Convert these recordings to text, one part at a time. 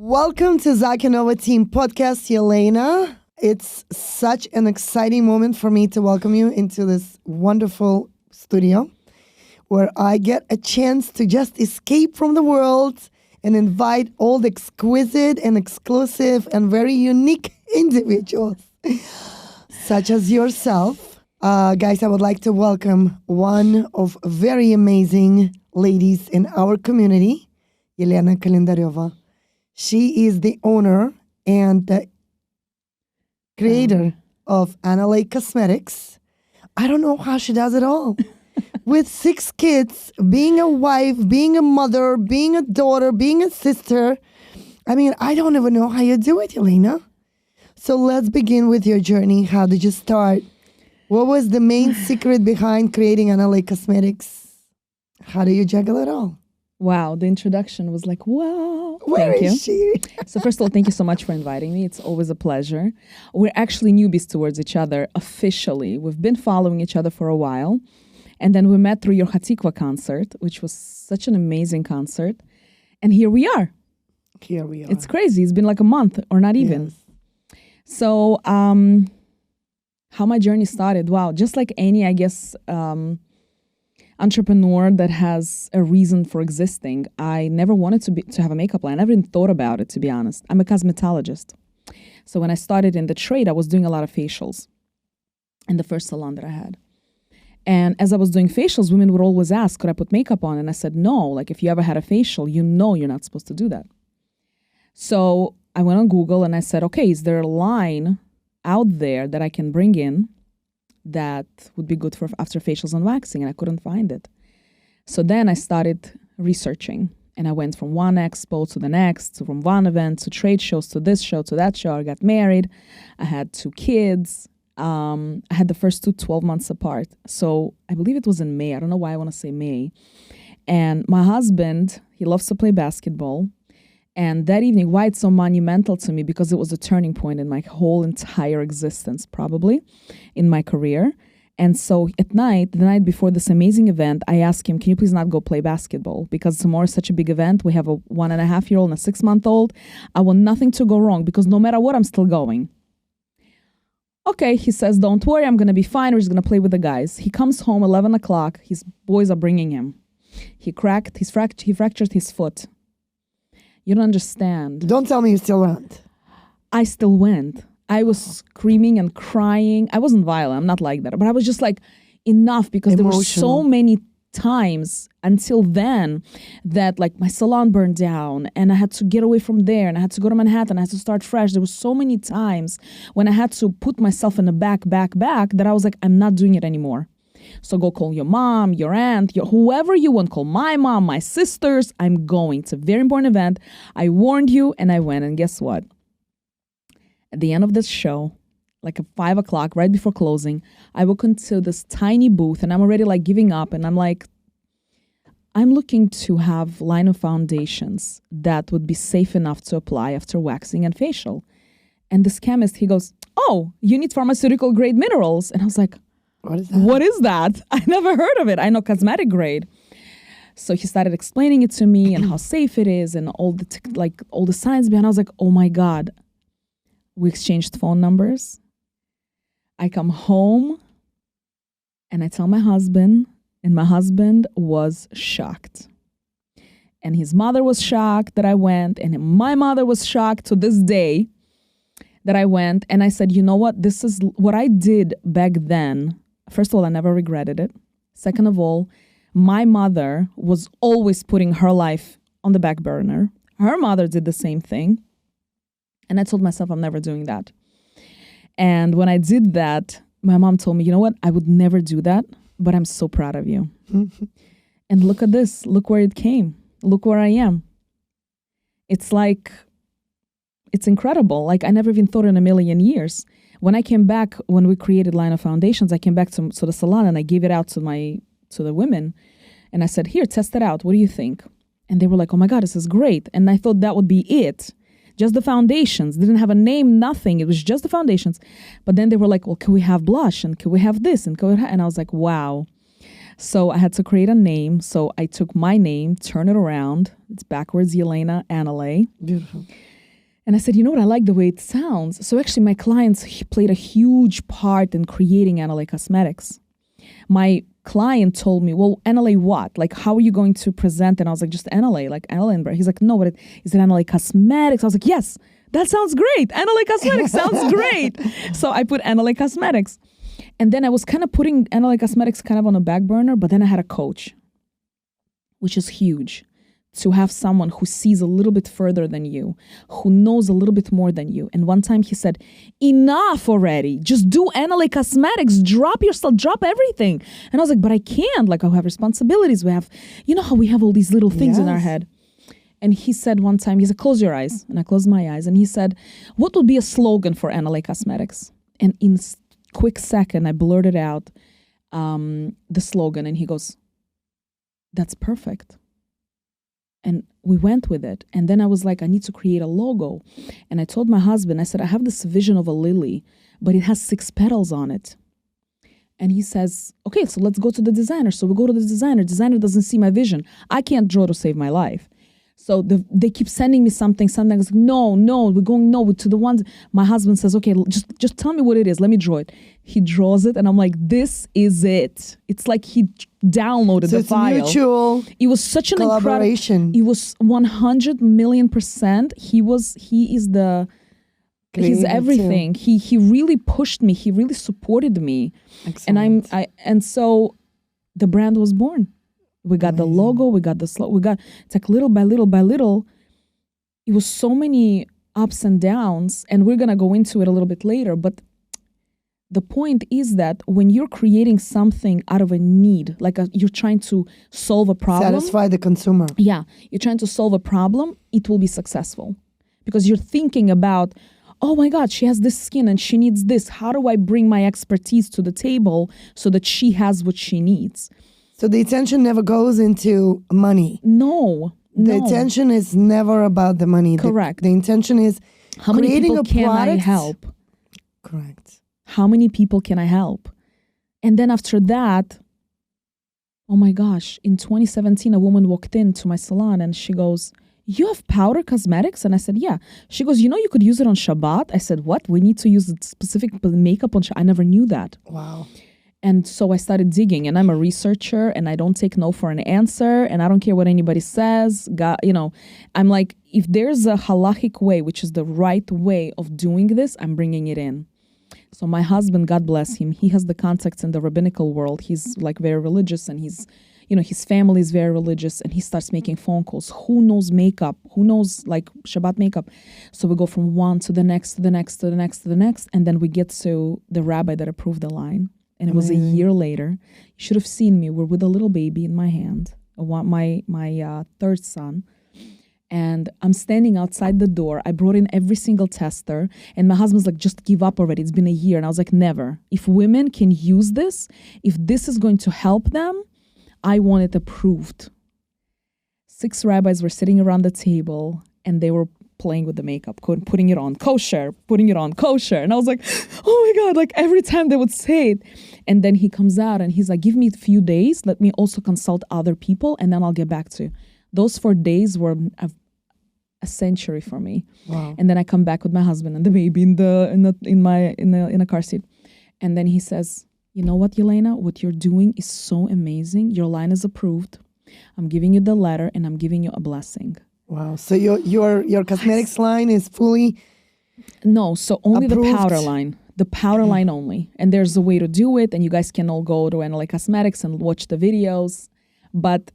Welcome to Zakinova Team Podcast, Yelena. It's such an exciting moment for me to welcome you into this wonderful studio where I get a chance to just escape from the world and invite all the exquisite and exclusive and very unique individuals, such as yourself. Guys, I would like to welcome one of very amazing ladies in our community, Yelena Kalendareva. She is the owner and the creator of Aneley Cosmetics. I don't know how she does it all. With 6 kids, being a wife, being a mother, being a daughter, being a sister. I mean, I don't even know how you do it, Yelena. So let's begin with your journey. How did you start? What was the main secret behind creating Aneley Cosmetics? How do you juggle it all? Wow, the introduction was like, wow. Where Thank is you. she? So first of all, thank you so much for inviting me. It's always a pleasure. We're actually newbies towards each other officially. We've been following each other for a while. And then we met through your Hatikva concert, which was such an amazing concert. And here we are. Here we are. It's crazy. It's been like a month or not even. Yes. So how my journey started, wow, just like any, I guess, entrepreneur that has a reason for existing. I never wanted to have a makeup line. I never even thought about it, to be honest. I'm a cosmetologist. So when I started in the trade, I was doing a lot of facials in the first salon that I had. And as I was doing facials, women would always ask, could I put makeup on? And I said, no, like if you ever had a facial, you know you're not supposed to do that. So I went on Google and I said, okay, is there a line out there that I can bring in that would be good for after facials and waxing? And I couldn't find it. So then I started researching and I went from one expo to the next, from one event to trade shows to this show to that show. I got married. I had 2 kids. I had the first 2 12 months apart. So I believe it was in May. I don't know why I want to say May. And my husband, he loves to play basketball. And that evening, why it's so monumental to me, because it was a turning point in my whole entire existence, probably, in my career. And so at night, the night before this amazing event, I asked him, can you please not go play basketball? Because tomorrow is such a big event. We have a 1.5-year-old and a 6-month-old. I want nothing to go wrong because no matter what, I'm still going. Okay, he says, don't worry, I'm going to be fine. We're just going to play with the guys. He comes home 11 o'clock. His boys are bringing him. He fractured his foot. You don't understand. Don't tell me you still went. I still went. I was screaming and crying. I wasn't violent. I'm not like that. But I was just like, enough, because there were so many times until then that like my salon burned down and I had to get away from there and I had to go to Manhattan. I had to start fresh. There were so many times when I had to put myself in the back that I was like, I'm not doing it anymore. So go call your mom, your aunt, whoever you want. Call my mom, my sisters. I'm going. It's a very important event. I warned you and I went. And guess what? At the end of this show, like at 5 o'clock, right before closing, I walk into this tiny booth and I'm already like giving up. And I'm like, I'm looking to have line of foundations that would be safe enough to apply after waxing and facial. And this chemist, he goes, oh, you need pharmaceutical grade minerals. And I was like, what is that? I never heard of it. I know cosmetic grade. So he started explaining it to me and how safe it is and all the science behind it. I was like, oh my God. We exchanged phone numbers. I come home and I tell my husband, and my husband was shocked. And his mother was shocked that I went, and my mother was shocked to this day that I went. And I said, you know what? This is what I did back then. First of all, I never regretted it. Second of all, my mother was always putting her life on the back burner. Her mother did the same thing. And I told myself I'm never doing that. And when I did that, my mom told me, you know what? I would never do that, but I'm so proud of you. And look at this. Look where it came. Look where I am. It's like, it's incredible. Like I never even thought in a million years. When I came back, when we created Line of Foundations, I came back to the salon and I gave it out to the women. And I said, here, test it out. What do you think? And they were like, oh my God, this is great. And I thought that would be it. Just the foundations. Didn't have a name, nothing. It was just the foundations. But then they were like, well, can we have blush? And can we have this? And I was like, wow. So I had to create a name. So I took my name, turn it around. It's backwards, Yelena Aneley. Beautiful. And I said, you know what? I like the way it sounds. So actually my clients played a huge part in creating Aneley Cosmetics. My client told me, well, Aneley what? Like, how are you going to present? And I was like, just Aneley, like Aneley. He's like, no, but is it Aneley Cosmetics? I was like, yes, that sounds great. Aneley Cosmetics sounds great. So I put Aneley Cosmetics. And then I was kind of putting Aneley Cosmetics kind of on a back burner, but then I had a coach, which is huge. To have someone who sees a little bit further than you, who knows a little bit more than you. And one time he said, enough already. Just do Aneley Cosmetics. Drop yourself, drop everything. And I was like, but I can't. Like, I have responsibilities. We have, you know how we have all these little things in our head. And he said one time, he said, close your eyes. And I closed my eyes. And he said, what would be a slogan for Aneley Cosmetics? And in a quick second, I blurted out the slogan. And he goes, that's perfect. And we went with it. And then I was like, I need to create a logo. And I told my husband, I said, I have this vision of a lily, but it has 6 petals on it. And he says, okay, so let's go to the designer. So we go to the designer. Designer doesn't see my vision. I can't draw to save my life. So they keep sending me something. I was like, no, we're going to the ones. My husband says, okay, just tell me what it is. Let me draw it. He draws it, and I'm like, this is it. It's like he downloaded the file. It's mutual. It was such an collaboration. It was 100 million%. He's everything. He really pushed me. He really supported me. Excellent. And so the brand was born. We got the logo, we got the it's like little by little by little. It was so many ups and downs, and we're going to go into it a little bit later. But the point is that when you're creating something out of a need, like you're trying to solve a problem. Satisfy the consumer. Yeah. You're trying to solve a problem, it will be successful. Because you're thinking about, oh my God, she has this skin and she needs this. How do I bring my expertise to the table so that she has what she needs? So the attention never goes into money. No. The intention is never about the money. Correct. The intention is how many creating people a can product. I help? Correct. How many people can I help? And then after that, oh my gosh, in 2017, a woman walked into my salon and she goes, you have powder cosmetics? And I said, yeah. She goes, you know, you could use it on Shabbat. I said, what? We need to use specific makeup on Shabbat. I never knew that. Wow. And so I started digging, and I'm a researcher, and I don't take no for an answer, and I don't care what anybody says. God, you know, I'm like, if there's a halachic way, which is the right way of doing this, I'm bringing it in. So my husband, God bless him, he has the contacts in the rabbinical world. He's like very religious, and he's, you know, his family is very religious, and he starts making phone calls. Who knows makeup? Who knows like Shabbat makeup? So we go from one to the next, to the next, to the next, to the next, and then we get to the rabbi that approved the line. And it was a year later. You should have seen me. We're with a little baby in my hand, my third son. And I'm standing outside the door. I brought in every single tester. And my husband's like, just give up already. It's been a year. And I was like, never. If women can use this, if this is going to help them, I want it approved. 6 rabbis were sitting around the table, and they were playing with the makeup, putting it on kosher, putting it on kosher. And I was like, oh my God, like every time they would say it. And then he comes out and he's like, give me a few days. Let me also consult other people, and then I'll get back to you. Those 4 days were a century for me. Wow. And then I come back with my husband and the baby in a car seat. And then he says, you know what, Yelena, what you're doing is so amazing. Your line is approved. I'm giving you the letter, and I'm giving you a blessing. Wow. So your cosmetics line is fully No, so only approved? The powder line. The powder line only. And there's a way to do it, and you guys can all go to Aneley Cosmetics and watch the videos. But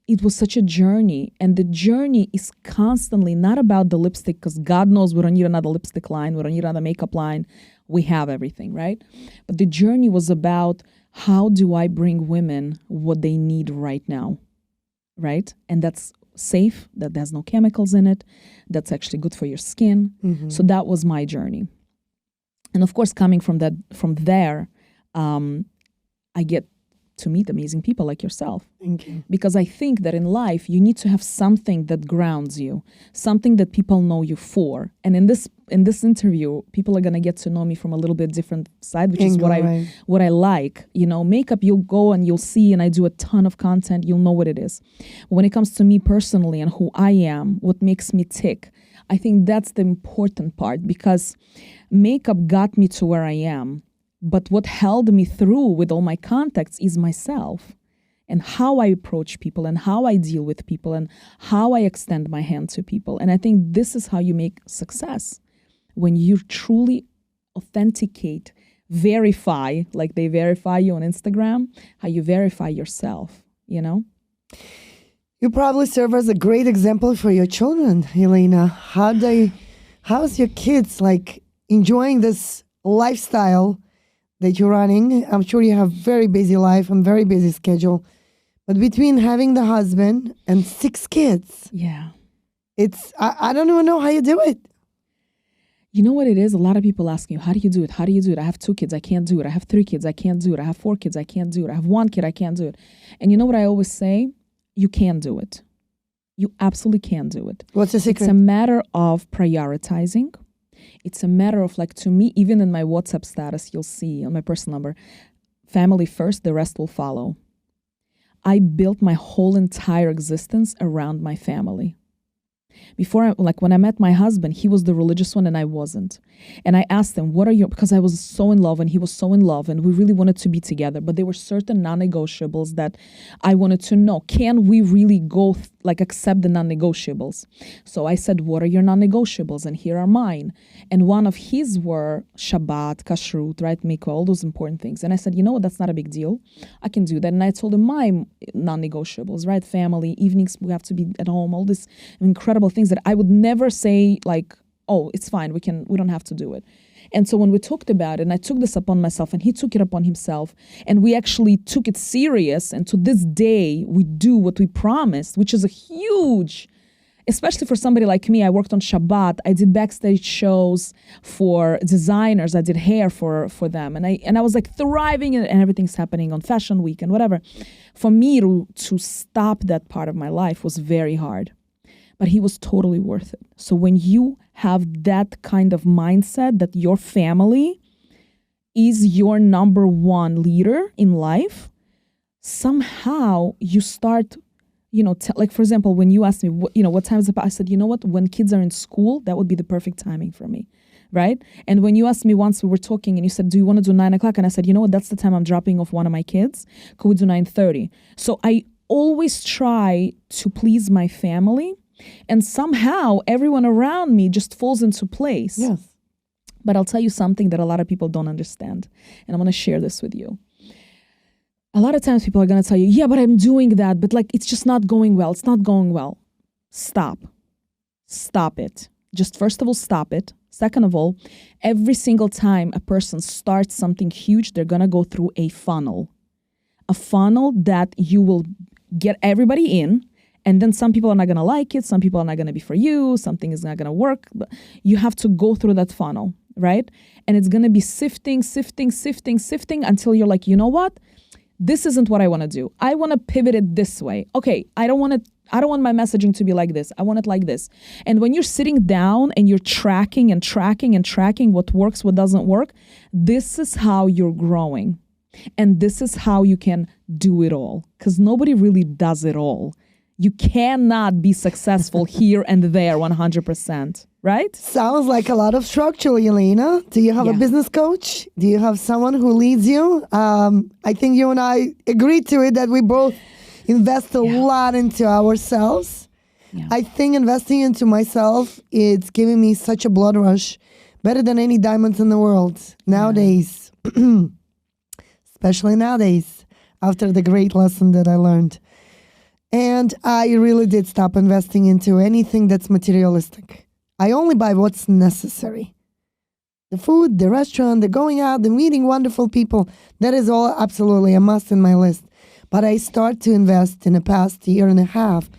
it was such a journey, and the journey is constantly not about the lipstick, because God knows we don't need another lipstick line, we don't need another makeup line. We have everything, right? But the journey was about, how do I bring women what they need right now, right? And that's safe, that there's no chemicals in it, that's actually good for your skin. Mm-hmm. So that was my journey. And of course, coming from there, I get to meet amazing people like yourself. Thank you. Because I think that in life, you need to have something that grounds you, something that people know you for. And in this interview, people are going to get to know me from a little bit different side, which is what I like. You know, makeup, you'll go and you'll see, and I do a ton of content, you'll know what it is. When it comes to me personally and who I am, what makes me tick, I think that's the important part, because makeup got me to where I am. But what held me through with all my contacts is myself, and how I approach people, and how I deal with people, and how I extend my hand to people. And I think this is how you make success. When you truly authenticate, verify, like they verify you on Instagram, how you verify yourself, you know? You probably serve as a great example for your children, Yelena. How's your kids like enjoying this lifestyle that you're running? I'm sure you have very busy life and very busy schedule, but between having the husband and 6 kids, yeah, I don't even know how you do it. You know what it is? A lot of people ask you, how do you do it? How do you do it? I have 2 kids, I can't do it. I have 3 kids, I can't do it. I have 4 kids, I can't do it. I have 1 kid, I can't do it. And you know what I always say? You can do it. You absolutely can do it. What's the secret? It's a matter of prioritizing. It's a matter of, like, to me, even in my WhatsApp status, you'll see on my personal number, family first, the rest will follow. I built my whole entire existence around my family. Before, when I met my husband, he was the religious one and I wasn't. And I asked him, because I was so in love and he was so in love and we really wanted to be together. But there were certain non-negotiables that I wanted to know. Can we really accept the non-negotiables? So I said, what are your non-negotiables? And here are mine. And one of his were Shabbat, Kashrut, right? Mikvah, all those important things. And I said, you know what? That's not a big deal. I can do that. And I told him my non-negotiables, right? Family, evenings, we have to be at home, all this incredible things that I would never say, like, oh, it's fine, we don't have to do it. And so when we talked about it, and I took this upon myself and he took it upon himself, and we actually took it serious, and to this day we do what we promised, which is a huge, especially for somebody like me. I worked on Shabbat, I did backstage shows for designers, I did hair for them, and I was like thriving, and everything's happening on Fashion Week and whatever. For me to stop that part of my life was very hard. But he was totally worth it. So when you have that kind of mindset that your family is your number one leader in life, somehow you start, like, for example, when you asked me, what time is it? I said, you know what? When kids are in school, that would be the perfect timing for me, right? And when you asked me once, we were talking and you said, do you want to do 9 o'clock? And I said, you know what? That's the time I'm dropping off one of my kids. Could we do 9:30? So I always try to please my family. And somehow everyone around me just falls into place. Yes. But I'll tell you something that a lot of people don't understand. And I want to share this with you. A lot of times people are going to tell you, yeah, but I'm doing that. But it's just not going well. It's not going well. Stop. Stop it. Just first of all, stop it. Second of all, every single time a person starts something huge, they're going to go through a funnel. A funnel that you will get everybody in. And then some people are not going to like it. Some people are not going to be for you. Something is not going to work. But you have to go through that funnel, right? And it's going to be sifting until you're like, you know what? This isn't what I want to do. I want to pivot it this way. Okay, I don't want my messaging to be like this. I want it like this. And when you're sitting down and you're tracking what works, what doesn't work, this is how you're growing. And this is how you can do it all. Because nobody really does it all. You cannot be successful here and there 100%, right? Sounds like a lot of structure, Yelena. Do you have a business coach? Do you have someone who leads you? I think you and I agreed to it that we both invest a lot into ourselves. Yeah. I think investing into myself, it's giving me such a blood rush, better than any diamonds in the world nowadays. Especially nowadays, after the great lesson that I learned. And I really did stop investing into anything that's materialistic. I only buy what's necessary. The food, the restaurant, the going out, the meeting wonderful people, that is all absolutely a must in my list. But I start to invest in the past year and a half,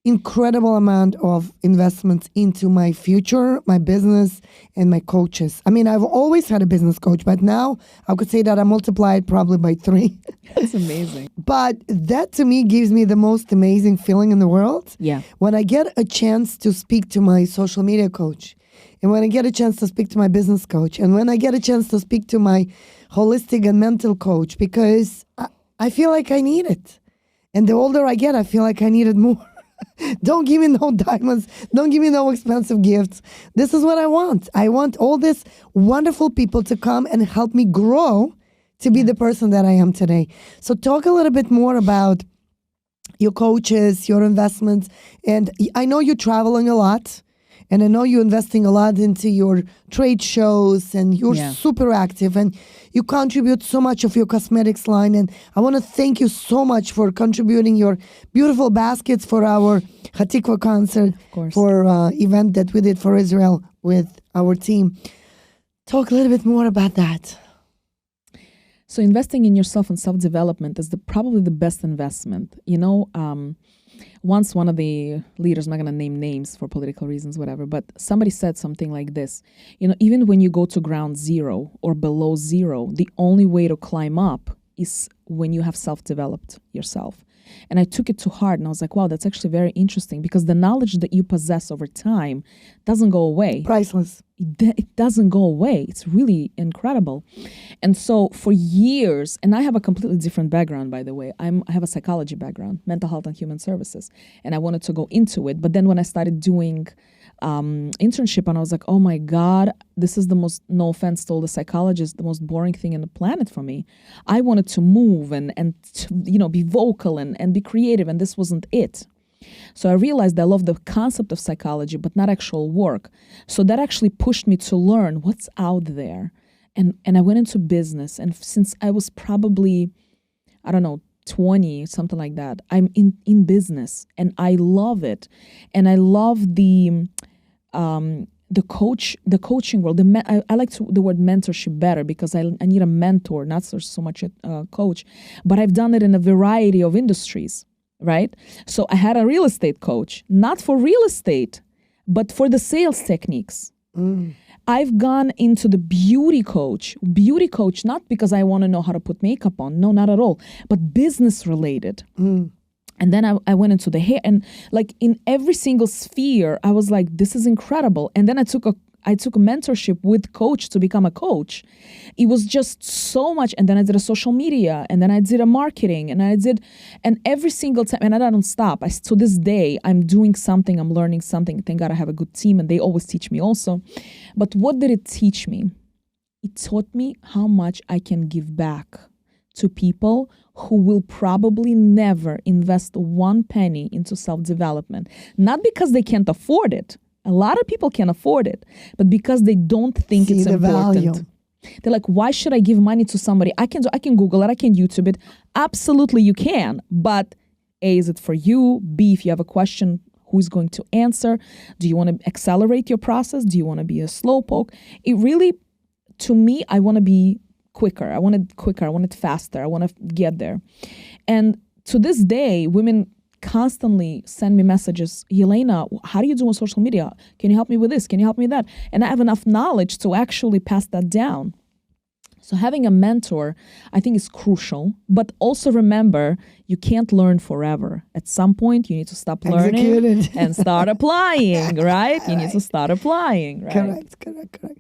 incredible amount of investments into my future, my business, and my coaches. I mean, I've always had a business coach, but now I could say that I multiplied probably by 3. That's amazing. But that to me gives me the most amazing feeling in the world. Yeah. When I get a chance to speak to my social media coach, and when I get a chance to speak to my business coach, and when I get a chance to speak to my holistic and mental coach, because I feel like I need it. And the older I get, I feel like I need it more. Don't give me no diamonds. Don't give me no expensive gifts. This is what I want. I want all these wonderful people to come and help me grow to be the person that I am today. So talk a little bit more about your coaches, your investments. And I know you're traveling a lot. And I know you're investing a lot into your trade shows, and you're super active, and you contribute so much of your cosmetics line. And I want to thank you so much for contributing your beautiful baskets for our Hatikva concert, for event that we did for Israel with our team. Talk a little bit more about that. So investing in yourself and self-development is probably the best investment. Once one of the leaders, I'm not going to name names for political reasons, whatever, but somebody said something like this. Even when you go to ground zero or below zero, the only way to climb up is when you have self-developed yourself. And I took it to heart, and I was like, wow, that's actually very interesting, because the knowledge that you possess over time doesn't go away. Priceless. It doesn't go away. It's really incredible. And so for years, and I have a completely different background, by the way. I have a psychology background, mental health and human services, and I wanted to go into it. But then when I started doing internship, and I was like, oh my God, this is the most, no offense to all the psychologists, the most boring thing in the planet for me. I wanted to move and to, be vocal and be creative, and this wasn't it. So I realized I love the concept of psychology, but not actual work. So that actually pushed me to learn what's out there. And I went into business. And since I was probably, 20, something like that, I'm in business, and I love it. And I love the coaching world. I like the word mentorship better, because I need a mentor, not so much a coach. But I've done it in a variety of industries. Right? So I had a real estate coach, not for real estate, but for the sales techniques. I've gone into the beauty coach, not because I want to know how to put makeup on. No, not at all, but business related. And then I went into the hair, and like in every single sphere, I was like, this is incredible. And then I took a mentorship with coach to become a coach. It was just so much. And then I did a social media, and then I did a marketing, and every single time, and I don't stop. To this day, I'm doing something, I'm learning something. Thank God I have a good team, and they always teach me also. But what did it teach me? It taught me how much I can give back to people who will probably never invest one penny into self-development. Not because they can't afford it. A lot of people can afford it, but because they don't think it's important. Value. They're like, why should I give money to somebody? I can Google it, I can YouTube it. Absolutely you can, but A, is it for you? B, if you have a question, who's going to answer? Do you want to accelerate your process? Do you want to be a slowpoke? It really, to me, I want to be quicker. I want it faster. I want to get there. And to this day, women constantly send me messages, Yelena, how do you do on social media? Can you help me with this? Can you help me with that? And I have enough knowledge to actually pass that down. So having a mentor, I think, is crucial. But also remember, you can't learn forever. At some point, you need to stop learning and start applying, right? You need to start applying, right? Correct.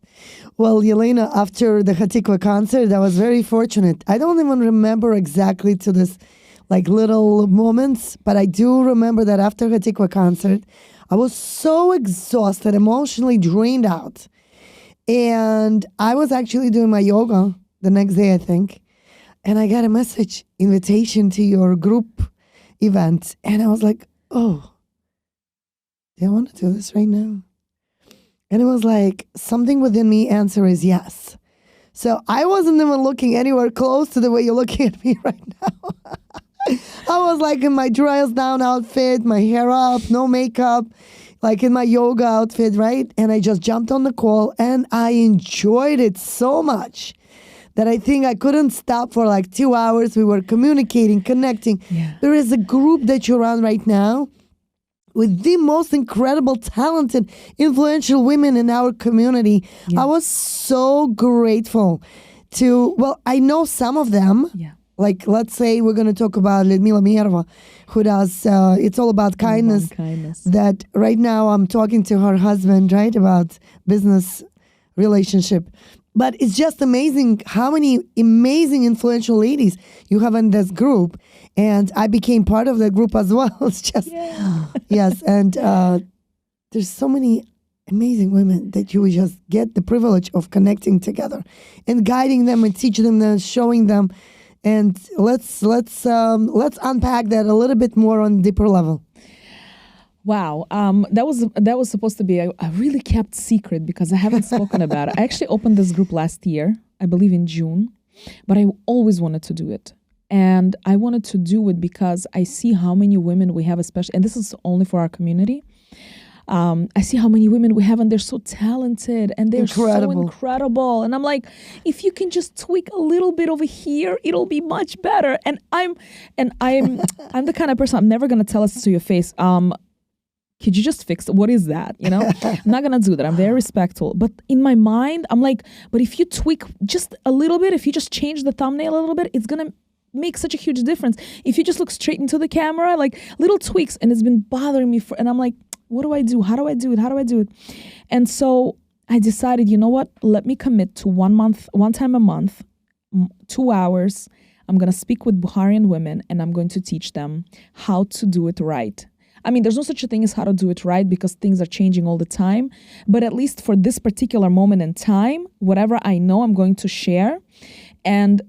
Well, Yelena, after the Hatikva concert, I was very fortunate. I don't even remember exactly to this little moments, but I do remember that after Hatikva concert, I was so exhausted, emotionally drained out. And I was actually doing my yoga the next day, I think. And I got a message, invitation to your group event. And I was like, oh, do I want to do this right now? And it was like, something within me answer is yes. So I wasn't even looking anywhere close to the way you're looking at me right now. I was in my dress down outfit, my hair up, no makeup, in my yoga outfit, right? And I just jumped on the call, and I enjoyed it so much that I think I couldn't stop for 2 hours. We were communicating, connecting. Yeah. There is a group that you're on right now with the most incredible, talented, influential women in our community. Yeah. I was so grateful I know some of them. Yeah. Let's say we're going to talk about Lyudmila Mierva, who does It's All About Kindness. That right now I'm talking to her husband, right, about business relationship. But it's just amazing how many amazing influential ladies you have in this group. And I became part of that group as well. It's just, yes. And there's so many amazing women that you will just get the privilege of connecting together and guiding them and teaching them and showing them. And let's unpack that a little bit more on a deeper level. Wow, that was supposed to be a really kept secret because I haven't spoken about it. I actually opened this group last year, I believe in June, but I always wanted to do it. And I wanted to do it because I see how many women we have, especially, and this is only for our community. I see how many women we have and they're so talented and they're so incredible. And I'm like, if you can just tweak a little bit over here, it'll be much better. And I'm the kind of person, I'm never going to tell us to your face, could you just fix it? What is that? You know, I'm not going to do that. I'm very respectful. But in my mind, I'm like, but if you tweak just a little bit, if you just change the thumbnail a little bit, it's going to make such a huge difference. If you just look straight into the camera, like little tweaks, and it's been bothering me and I'm like, what do I do? How do I do it? How do I do it? And so I decided, you know what? Let me commit to one time a month, 2 hours. I'm going to speak with Baharian women and I'm going to teach them how to do it right. I mean, there's no such a thing as how to do it right because things are changing all the time. But at least for this particular moment in time, whatever I know, I'm going to share. And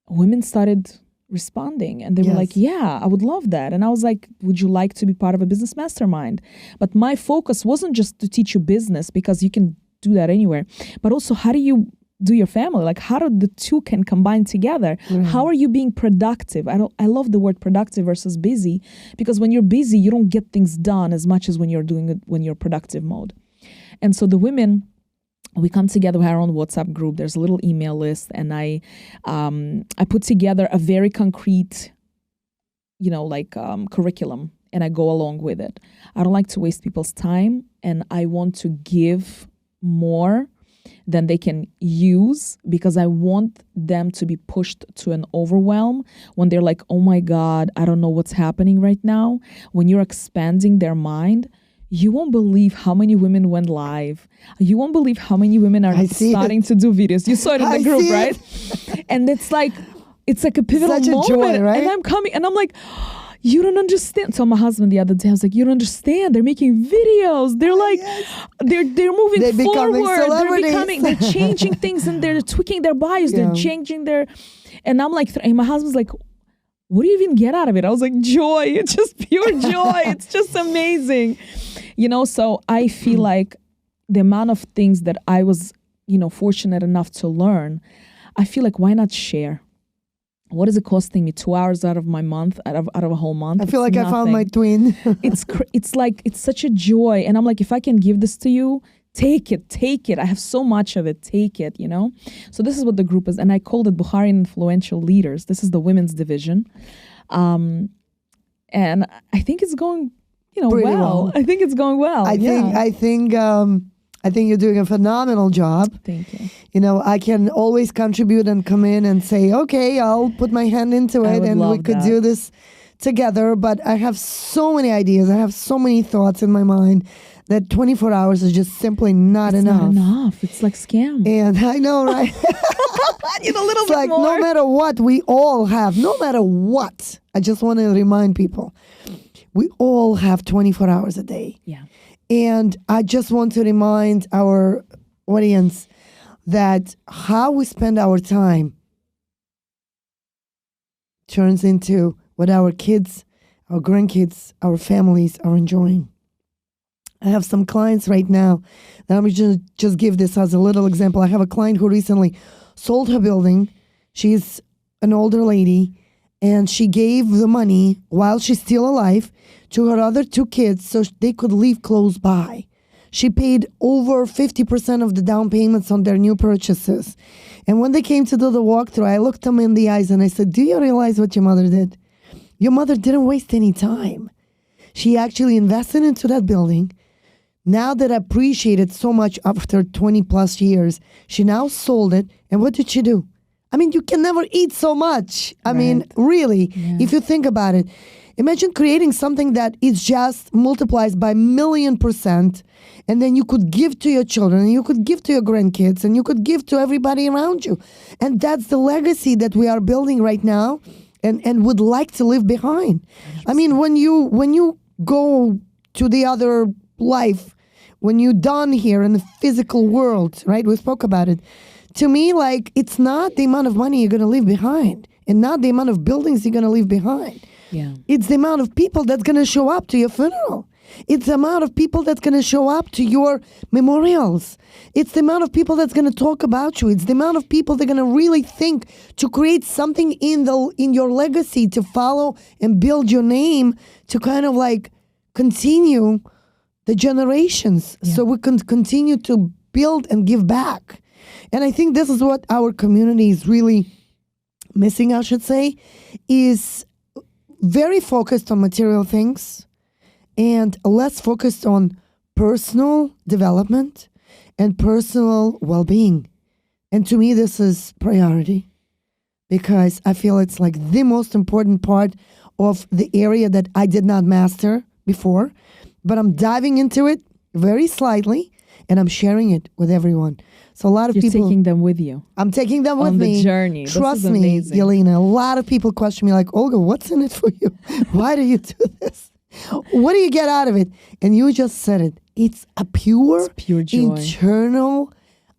women started responding and they were like, yeah, I would love that. And I was like, would you like to be part of a business mastermind? But my focus wasn't just to teach you business because you can do that anywhere, but also how do you do your family? Like how do the two can combine together? How are you being productive? I love the word productive versus busy because when you're busy, you don't get things done as much as when you're doing it when you're productive mode. And so the women, we come together with our own WhatsApp group. There's a little email list and I put together a very concrete, curriculum and I go along with it. I don't like to waste people's time and I want to give more than they can use because I want them to be pushed to an overwhelm when they're like, oh my God, I don't know what's happening right now. When you're expanding their mind, you won't believe how many women went live. You won't believe how many women are starting to do videos. You saw it in the group, right? And it's like a pivotal moment. Joy, right? And I'm coming and I'm like, you don't understand. So my husband the other day, I was like, you don't understand. They're making videos. They're like, they're moving forward. They're changing things and they're tweaking their bios. They're changing their, and I'm like, and my husband's like, what do you even get out of it? I was like, joy. It's just pure joy. It's just amazing. So I feel like the amount of things that I was, fortunate enough to learn, I feel like why not share? What is it costing me? 2 hours out of my month, out of a whole month? I feel like nothing. I found my twin. It's such a joy. And I'm like, if I can give this to you, take it. I have so much of it. Take it, So this is what the group is. And I called it Baharian Influential Leaders. This is the women's division. And I think it's going, well. I think it's going well. I think you're doing a phenomenal job. Thank you. I can always contribute and come in and say, okay, I'll put my hand into it and we could do this together. But I have so many ideas. I have so many thoughts in my mind that 24 hours is just simply not enough. It's not enough. It's like scam. And I know, right? I need a little it's bit like more. No matter what, we all have, no matter what. I just want to remind people, we all have 24 hours a day. Yeah. And I just want to remind our audience that how we spend our time turns into what our kids, our grandkids, our families are enjoying. I have some clients right now that I'm just give this as a little example. I have a client who recently sold her building. She's an older lady, and she gave the money while she's still alive to her other 2 kids so they could live close by. She paid over 50% of the down payments on their new purchases. And when they came to do the walkthrough, I looked them in the eyes and I said, do you realize what your mother did? Your mother didn't waste any time. She actually invested into that building. Now that I appreciate it so much after 20 plus years, she now sold it. And what did she do? I mean, you can never eat so much. I mean, really, if you think about it. Imagine creating something that is just multiplies by 1,000,000%, and then you could give to your children, and you could give to your grandkids, and you could give to everybody around you. And that's the legacy that we are building right now and would like to leave behind. 100%. I mean, when you go to the other life, when you're done here in the physical world, right? We spoke about it. To me, like, it's not the amount of money you're going to leave behind and not the amount of buildings you're going to leave behind. Yeah. It's the amount of people that's going to show up to your funeral. It's the amount of people that's going to show up to your memorials. It's the amount of people that's going to talk about you. It's the amount of people that are going to really think to create something in your legacy, to follow and build your name, to kind of like continue the generations, so we can continue to build and give back. And I think this is what our community is really missing, I should say, is very focused on material things and less focused on personal development and personal well-being. And to me, this is priority because I feel it's like the most important part of the area that I did not master before, but I'm diving into it very slightly and I'm sharing it with everyone. So a lot of You're people... taking them with you. I'm taking them with me. On the journey. Trust me, Yelena. A lot of people question me like, Olga, what's in it for you? Why do you do this? What do you get out of it? And you just said it. It's a pure joy. Internal,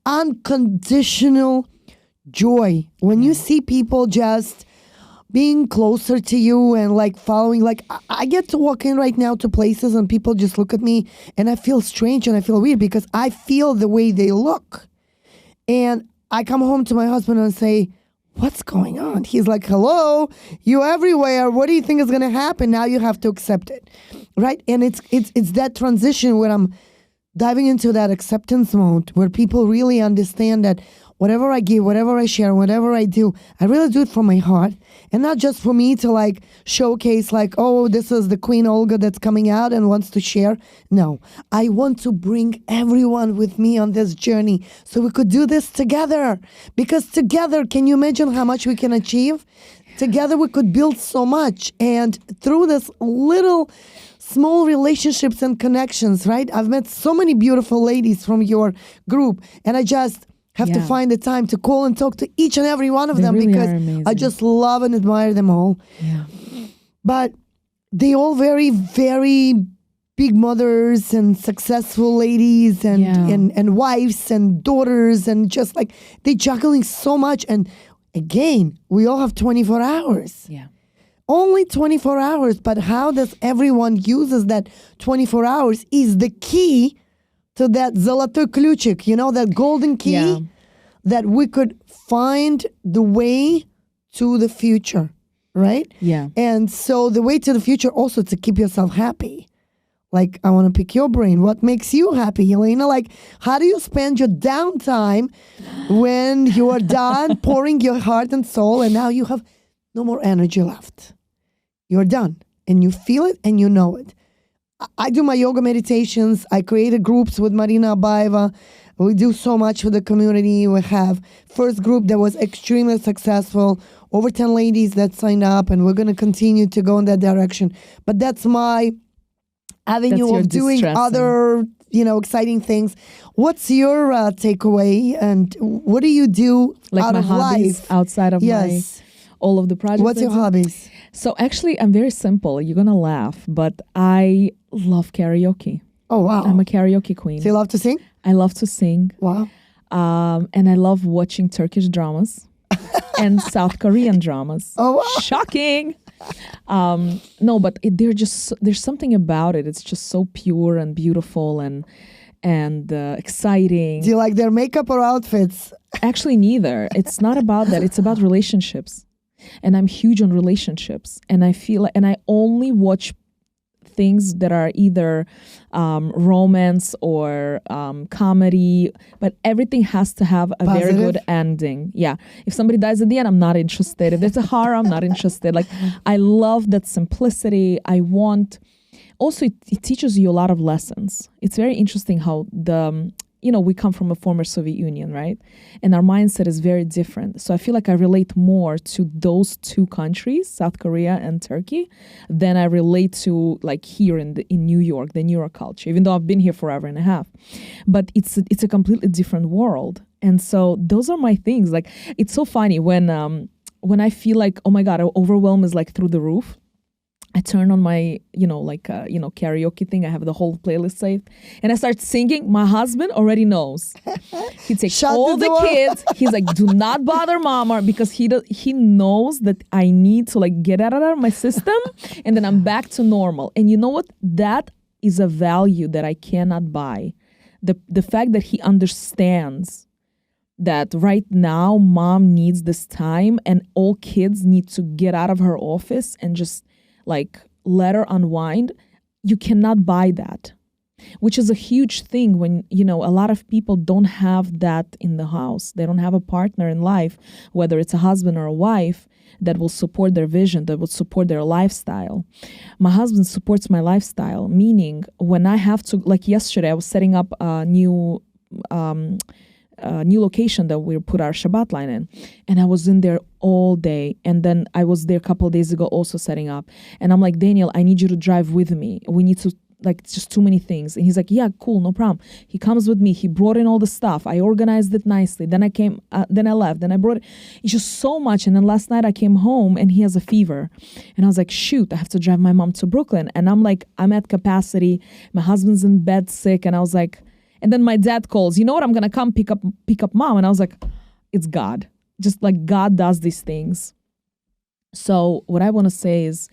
unconditional joy. When you see people just being closer to you and like following, like I get to walk in right now to places and people just look at me and I feel strange and I feel weird because I feel the way they look. And I come home to my husband and say, what's going on? He's like, hello, you everywhere. What do you think is going to happen? Now you have to accept it, right? And it's that transition where I'm diving into that acceptance mode where people really understand that whatever I give, whatever I share, whatever I do, I really do it from my heart. And not just for me to like showcase like, oh, this is the Queen Olga that's coming out and wants to share. No, I want to bring everyone with me on this journey so we could do this together. Because together, can you imagine how much we can achieve? Together we could build so much. And through this little small relationships and connections, right? I've met so many beautiful ladies from your group and I just have to find the time to call and talk to each and every one of them really because I just love and admire them all. Yeah. But they all very, very big mothers and successful ladies and wives and daughters and just like they're juggling so much. And again, we all have 24 hours. Yeah. Only 24 hours. But how does everyone uses that 24 hours is the key to that zolotoy ключик, you know, that golden key that we could find the way to the future, right? Yeah. And so the way to the future also to keep yourself happy. Like, I want to pick your brain. What makes you happy, Yelena? Like, how do you spend your downtime when you are done pouring your heart and soul and now you have no more energy left? You're done and you feel it and you know it. I do my yoga meditations. I created groups with Marina Abaeva. We do so much for the community. We have first group that was extremely successful. Over 10 ladies that signed up, and we're going to continue to go in that direction. But that's my avenue of doing other, exciting things. What's your takeaway, and what do you do like out my of hobbies, life? outside of all of the projects? What's your hobbies? So actually, I'm very simple. You're going to laugh, but I love karaoke. Oh, wow. I'm a karaoke queen. So you love to sing? I love to sing. Wow. And I love watching Turkish dramas and South Korean dramas. Oh, wow. Shocking. No, but there's something about it. It's just so pure and beautiful and exciting. Do you like their makeup or outfits? Actually, neither. It's not about that. It's about relationships. And I'm huge on relationships. And I feel like, and I only watch things that are either romance or comedy, but everything has to have a very good ending. Yeah. If somebody dies at the end, I'm not interested. If there's a horror, I'm not interested. Like, I love that simplicity. Also, it teaches you a lot of lessons. It's very interesting how we come from a former Soviet Union, right? And our mindset is very different. So I feel like I relate more to those two countries, South Korea and Turkey, than I relate to like here in New York, the New York culture, even though I've been here forever and a half. But it's a completely different world. And so those are my things. Like, it's so funny when I feel like, oh my God, overwhelm is like through the roof. I turn on my, karaoke thing. I have the whole playlist saved. And I start singing. My husband already knows. He takes all the kids. He's like, do not bother mama, because he knows that I need to like get out of my system and then I'm back to normal. And you know what? That is a value that I cannot buy. The fact that he understands that right now mom needs this time and all kids need to get out of her office and just like let her unwind. You cannot buy that, which is a huge thing when, a lot of people don't have that in the house. They don't have a partner in life, whether it's a husband or a wife, that will support their vision, that will support their lifestyle. My husband supports my lifestyle, meaning when I have to, like yesterday, I was setting up a new location that we put our Shabbat line in. And I was in there all day. And then I was there a couple of days ago also setting up. And I'm like, Daniel, I need you to drive with me. We need to, like, it's just too many things. And he's like, yeah, cool, no problem. He comes with me. He brought in all the stuff. I organized it nicely. Then I came, then I left. Then I brought it. It's just so much. And then last night I came home and he has a fever. And I was like, shoot, I have to drive my mom to Brooklyn. And I'm like, I'm at capacity. My husband's in bed sick. And I was like, and then my dad calls, you know what, I'm going to come pick up mom. And I was like, it's God. Just like God does these things. So what I want to say is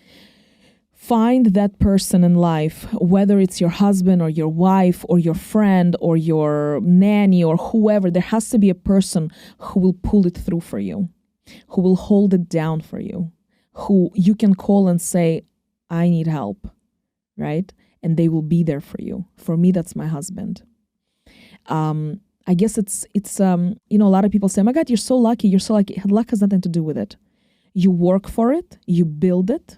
find that person in life, whether it's your husband or your wife or your friend or your nanny or whoever. There has to be a person who will pull it through for you, who will hold it down for you, who you can call and say, I need help, right? And they will be there for you. For me, that's my husband. I guess it's a lot of people say, oh my God, you're so lucky. You're so lucky. Luck has nothing to do with it. You work for it. You build it.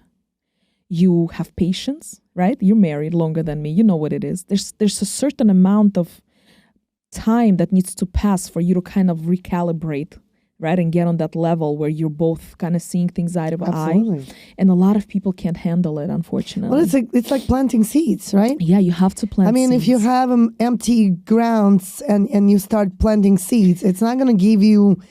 You have patience, right? You're married longer than me. You know what it is. There's a certain amount of time that needs to pass for you to kind of recalibrate, right? And get on that level where you're both kind of seeing things eye to eye. And a lot of people can't handle it, unfortunately. Well, it's like planting seeds, right? Yeah, you have to plant seeds. If you have empty grounds and you start planting seeds, it's not going to give you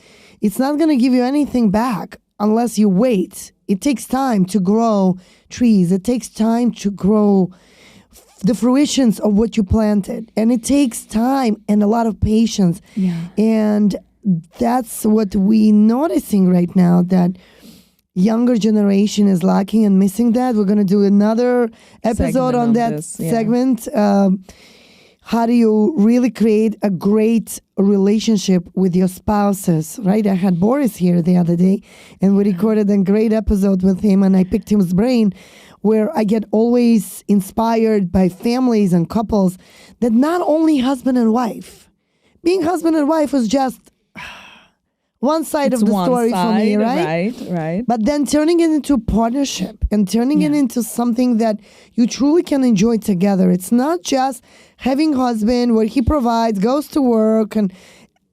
anything back unless you wait. It takes time to grow trees. It takes time to grow the fruitions of what you planted. And it takes time and a lot of patience. Yeah. And that's what we're noticing right now, that younger generation is lacking and missing that. We're going to do another episode on that segment. How do you really create a great relationship with your spouses, right? I had Boris here the other day, and we recorded a great episode with him, and I picked his brain, where I get always inspired by families and couples that not only husband and wife. Being husband and wife was just one side of the story for me, right? Right. But then turning it into a partnership and turning it into something that you truly can enjoy together. It's not just having husband where he provides, goes to work, and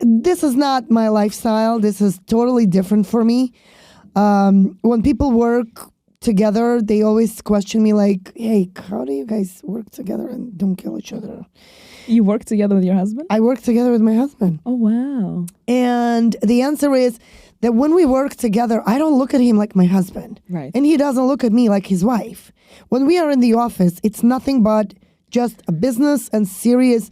this is not my lifestyle. This is totally different for me. When people work together, they always question me like, hey, how do you guys work together and don't kill each other? You work together with your husband? I work together with my husband. Oh, wow. And the answer is that when we work together, I don't look at him like my husband. Right. And he doesn't look at me like his wife. When we are in the office, it's nothing but just a business and serious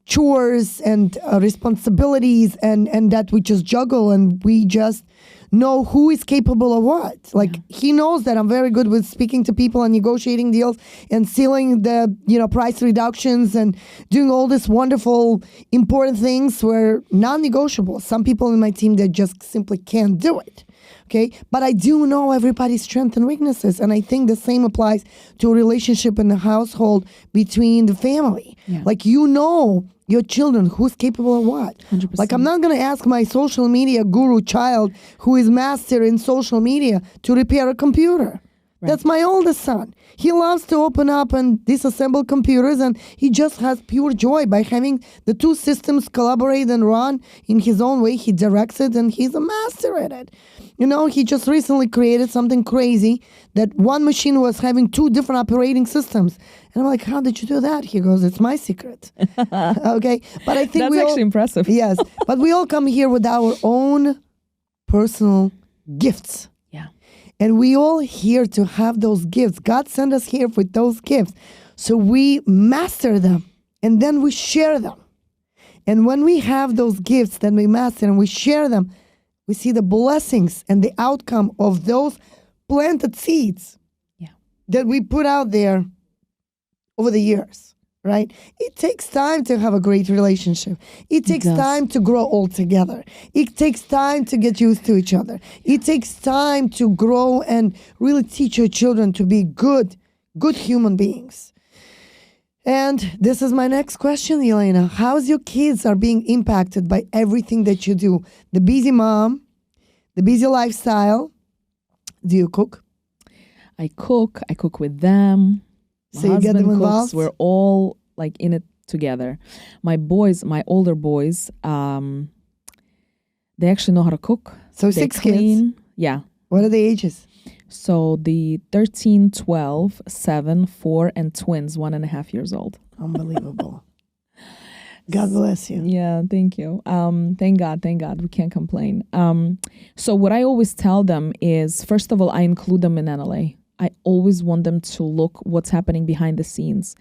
chores and responsibilities and that we just juggle and we just know who is capable of what. Like he knows that I'm very good with speaking to people and negotiating deals and sealing the price reductions and doing all this wonderful important things where non-negotiable. Some people in my team that just simply can't do it. Okay, but I do know everybody's strengths and weaknesses, and I think the same applies to a relationship in the household between the family. Yeah. Like your children, who's capable of what? 100%. Like I'm not going to ask my social media guru child who is master in social media to repair a computer. That's my oldest son. He loves to open up and disassemble computers, and he just has pure joy by having the two systems collaborate and run in his own way. He directs it, and he's a master at it. He just recently created something crazy that one machine was having two different operating systems. And I'm like, how did you do that? He goes, it's my secret. Okay. But I think that's actually impressive. Yes. But we all come here with our own personal gifts. Yeah. And we all here to have those gifts. God sent us here with those gifts. So we master them and then we share them. And when we have those gifts that we master and we share them, we see the blessings and the outcome of those planted seeds that we put out there over the years, right? It takes time to have a great relationship. It takes time to grow old together. It takes time to get used to each other. It takes time to grow and really teach your children to be good human beings. And this is my next question, Yelena. How's your kids are being impacted by everything that you do? The busy mom, the busy lifestyle. Do you cook? I cook. I cook with them. My so you get them involved? Cooks. We're all like in it together. My older boys, they actually know how to cook. So they 6 clean. kids? Yeah. What are the ages? So the 13, 12, 7, 4, and twins, 1.5 years old. Unbelievable. God bless you. Yeah, thank you. Thank God. We can't complain. So what I always tell them is, first of all, I include them in Aneley. I always want them to look what's happening behind the scenes.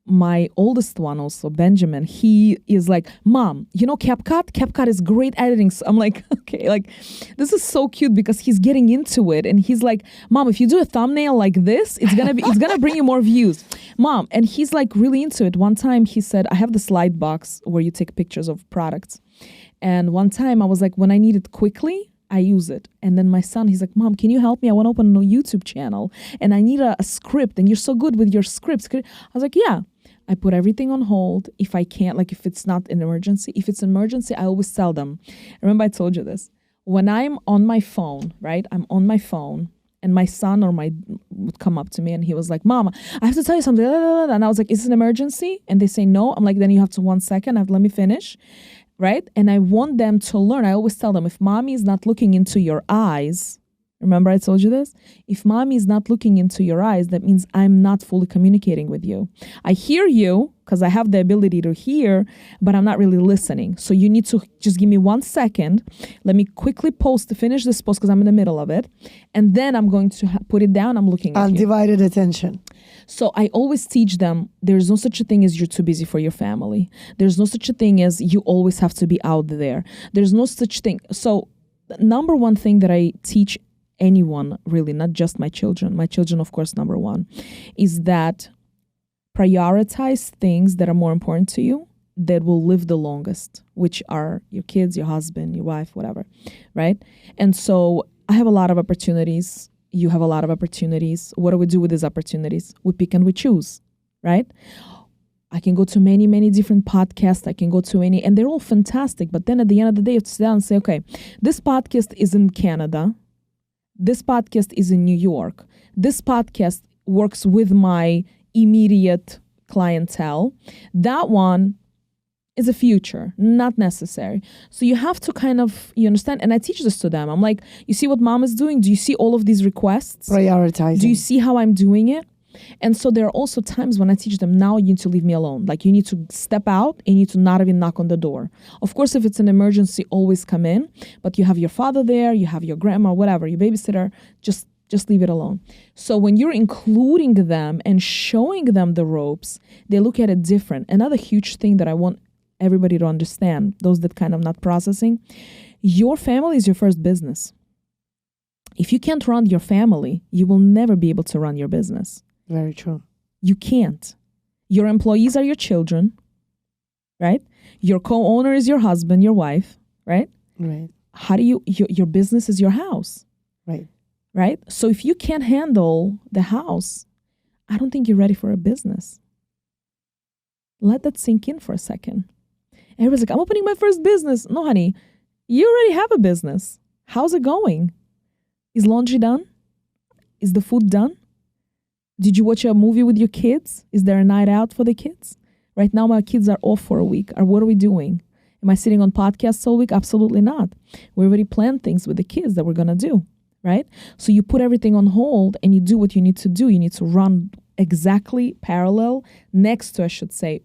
My oldest one also, Benjamin, he is like, Mom, CapCut? CapCut is great editing. So I'm like, okay, like this is so cute because he's getting into it. And he's like, Mom, if you do a thumbnail like this, it's gonna bring you more views. Mom, and he's like really into it. One time he said, I have the slide box where you take pictures of products. And one time I was like, when I need it quickly, I use it. And then my son, he's like, Mom, can you help me? I want to open a YouTube channel and I need a script and you're so good with your scripts. I was like, yeah. I put everything on hold if I can't, like if it's not an emergency. If it's an emergency, I always tell them. Remember I told you this. When I'm on my phone, right? I'm on my phone and my son would come up to me and he was like, Mama, I have to tell you something. And I was like, is it an emergency? And they say no. I'm like, then you have to 1 second. Let me finish. Right? And I want them to learn. I always tell them, if mommy is not looking into your eyes, remember I told you this? If mommy is not looking into your eyes, that means I'm not fully communicating with you. I hear you because I have the ability to hear, but I'm not really listening. So you need to just give me 1 second. Let me quickly finish this post because I'm in the middle of it. And then I'm going to put it down. I'm looking at you. Undivided attention. So I always teach them there's no such a thing as you're too busy for your family. There's no such a thing as you always have to be out there. There's no such thing. So the number one thing that I teach anyone, really, not just my children, of course, number one, is that prioritize things that are more important to you that will live the longest, which are your kids, your husband, your wife, whatever, right? And so I have a lot of opportunities. You have a lot of opportunities. What do we do with these opportunities? We pick and we choose, right? I can go to many, many different podcasts. I can go to any, and they're all fantastic. But then at the end of the day, you have to sit down and say, okay, this podcast is in Canada. This podcast is in New York. This podcast works with my immediate clientele. That one is a future, not necessary. So you have to you understand? And I teach this to them. I'm like, you see what mom is doing? Do you see all of these requests? Prioritizing. Do you see how I'm doing it? And so there are also times when I teach them, now you need to leave me alone. Like you need to step out and you need to not even knock on the door. Of course, if it's an emergency, always come in. But you have your father there, you have your grandma, whatever, your babysitter, just leave it alone. So when you're including them and showing them the ropes, they look at it different. Another huge thing that I want everybody to understand, those that kind of not processing, your family is your first business. If you can't run your family, you will never be able to run your business. Very true. You can't. Your employees are your children, right? Your co-owner is your husband, your wife, right? Right. How do your business is your house. Right. Right? So if you can't handle the house, I don't think you're ready for a business. Let that sink in for a second. Everybody's like, I'm opening my first business. No, honey, you already have a business. How's it going? Is laundry done? is the food done? Did you watch a movie with your kids? Is there a night out for the kids? Right now, my kids are off for a week. Or what are we doing? Am I sitting on podcasts all week? Absolutely not. We already planned things with the kids that we're going to do, right? So you put everything on hold and you do what you need to do. You need to run exactly parallel next to, I should say,